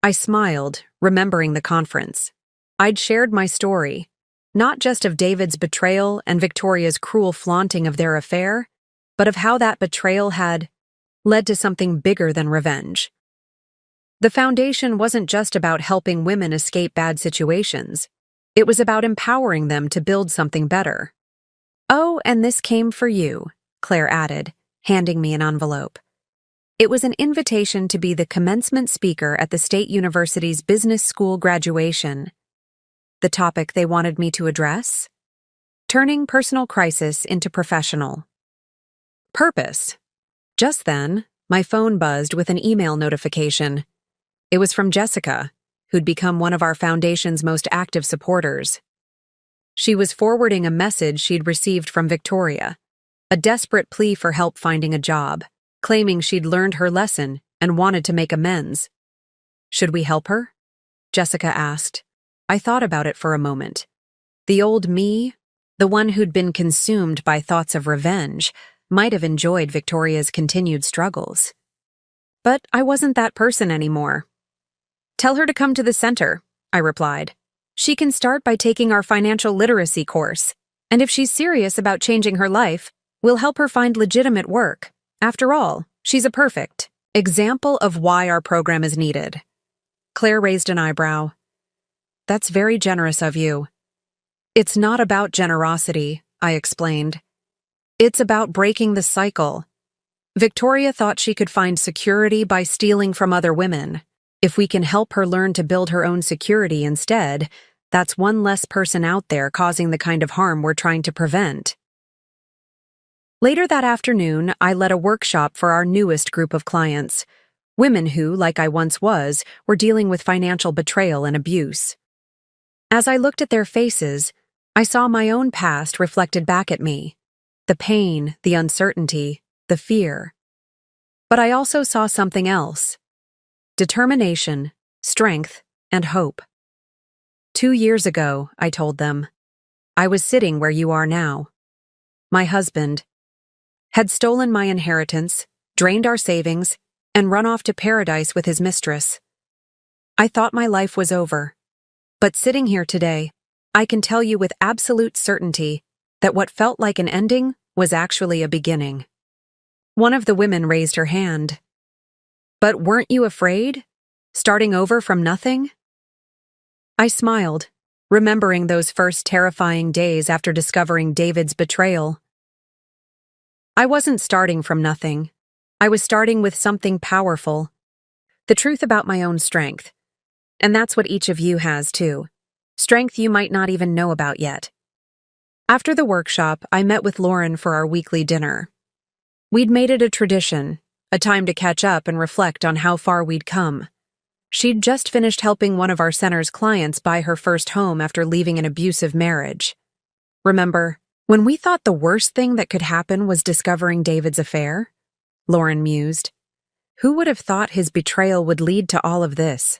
I smiled, remembering the conference. I'd shared my story, not just of David's betrayal and Victoria's cruel flaunting of their affair, but of how that betrayal had led to something bigger than revenge. The foundation wasn't just about helping women escape bad situations. It was about empowering them to build something better. "Oh, and this came for you," Claire added, handing me an envelope. It was an invitation to be the commencement speaker at the State University's business school graduation. The topic they wanted me to address? Turning personal crisis into professional. Purpose. Just then, my phone buzzed with an email notification. It was from Jessica, who'd become one of our foundation's most active supporters. She was forwarding a message she'd received from Victoria, a desperate plea for help finding a job, claiming she'd learned her lesson and wanted to make amends. "Should we help her?" Jessica asked. I thought about it for a moment. The old me, the one who'd been consumed by thoughts of revenge, might have enjoyed Victoria's continued struggles. But I wasn't that person anymore. "Tell her to come to the center," I replied. "She can start by taking our financial literacy course, and if she's serious about changing her life, we'll help her find legitimate work. After all, she's a perfect example of why our program is needed." Claire raised an eyebrow. "That's very generous of you." "It's not about generosity," I explained. "It's about breaking the cycle. Victoria thought she could find security by stealing from other women. If we can help her learn to build her own security instead, that's one less person out there causing the kind of harm we're trying to prevent." Later that afternoon, I led a workshop for our newest group of clients, women who, like I once was, were dealing with financial betrayal and abuse. As I looked at their faces, I saw my own past reflected back at me, the pain, the uncertainty, the fear. But I also saw something else: determination, strength, and hope. 2 years ago, I told them, I was sitting where you are now. My husband had stolen my inheritance, drained our savings, and run off to paradise with his mistress. I thought my life was over. But sitting here today, I can tell you with absolute certainty that what felt like an ending was actually a beginning. One of the women raised her hand. "But weren't you afraid? Starting over from nothing?" I smiled, remembering those first terrifying days after discovering David's betrayal. I wasn't starting from nothing. I was starting with something powerful. The truth about my own strength. And that's what each of you has too. Strength you might not even know about yet. After the workshop, I met with Lauren for our weekly dinner. We'd made it a tradition, a time to catch up and reflect on how far we'd come. She'd just finished helping one of our center's clients buy her first home after leaving an abusive marriage. "Remember, when we thought the worst thing that could happen was discovering David's affair?" Lauren mused. "Who would have thought his betrayal would lead to all of this?"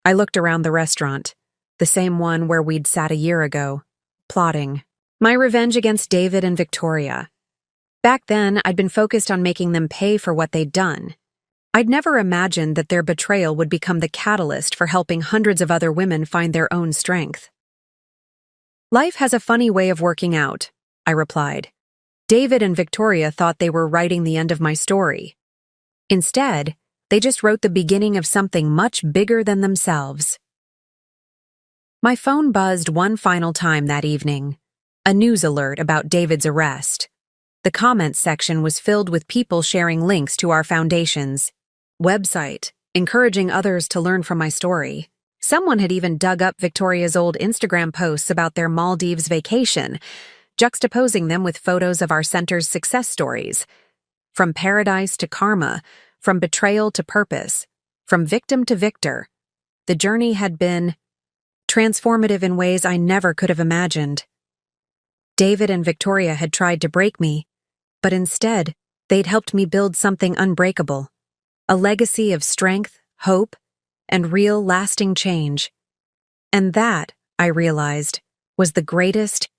I looked around the restaurant, the same one where we'd sat a year ago, plotting my revenge against David and Victoria. Back then, I'd been focused on making them pay for what they'd done. I'd never imagined that their betrayal would become the catalyst for helping hundreds of other women find their own strength. "Life has a funny way of working out," I replied. "David and Victoria thought they were writing the end of my story. Instead, they just wrote the beginning of something much bigger than themselves." My phone buzzed one final time that evening. A news alert about David's arrest. The comments section was filled with people sharing links to our foundation's website, encouraging others to learn from my story. Someone had even dug up Victoria's old Instagram posts about their Maldives vacation, juxtaposing them with photos of our center's success stories. From paradise to karma, from betrayal to purpose, from victim to victor, the journey had been transformative in ways I never could have imagined. David and Victoria had tried to break me, but instead, they'd helped me build something unbreakable, a legacy of strength, hope, and real lasting change. And that, I realized, was the greatest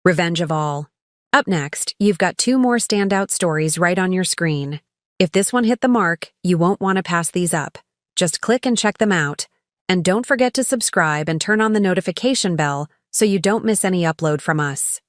revenge of all. Up next, you've got 2 more standout stories right on your screen. If this one hit the mark, you won't want to pass these up. Just click and check them out. And don't forget to subscribe and turn on the notification bell so you don't miss any upload from us.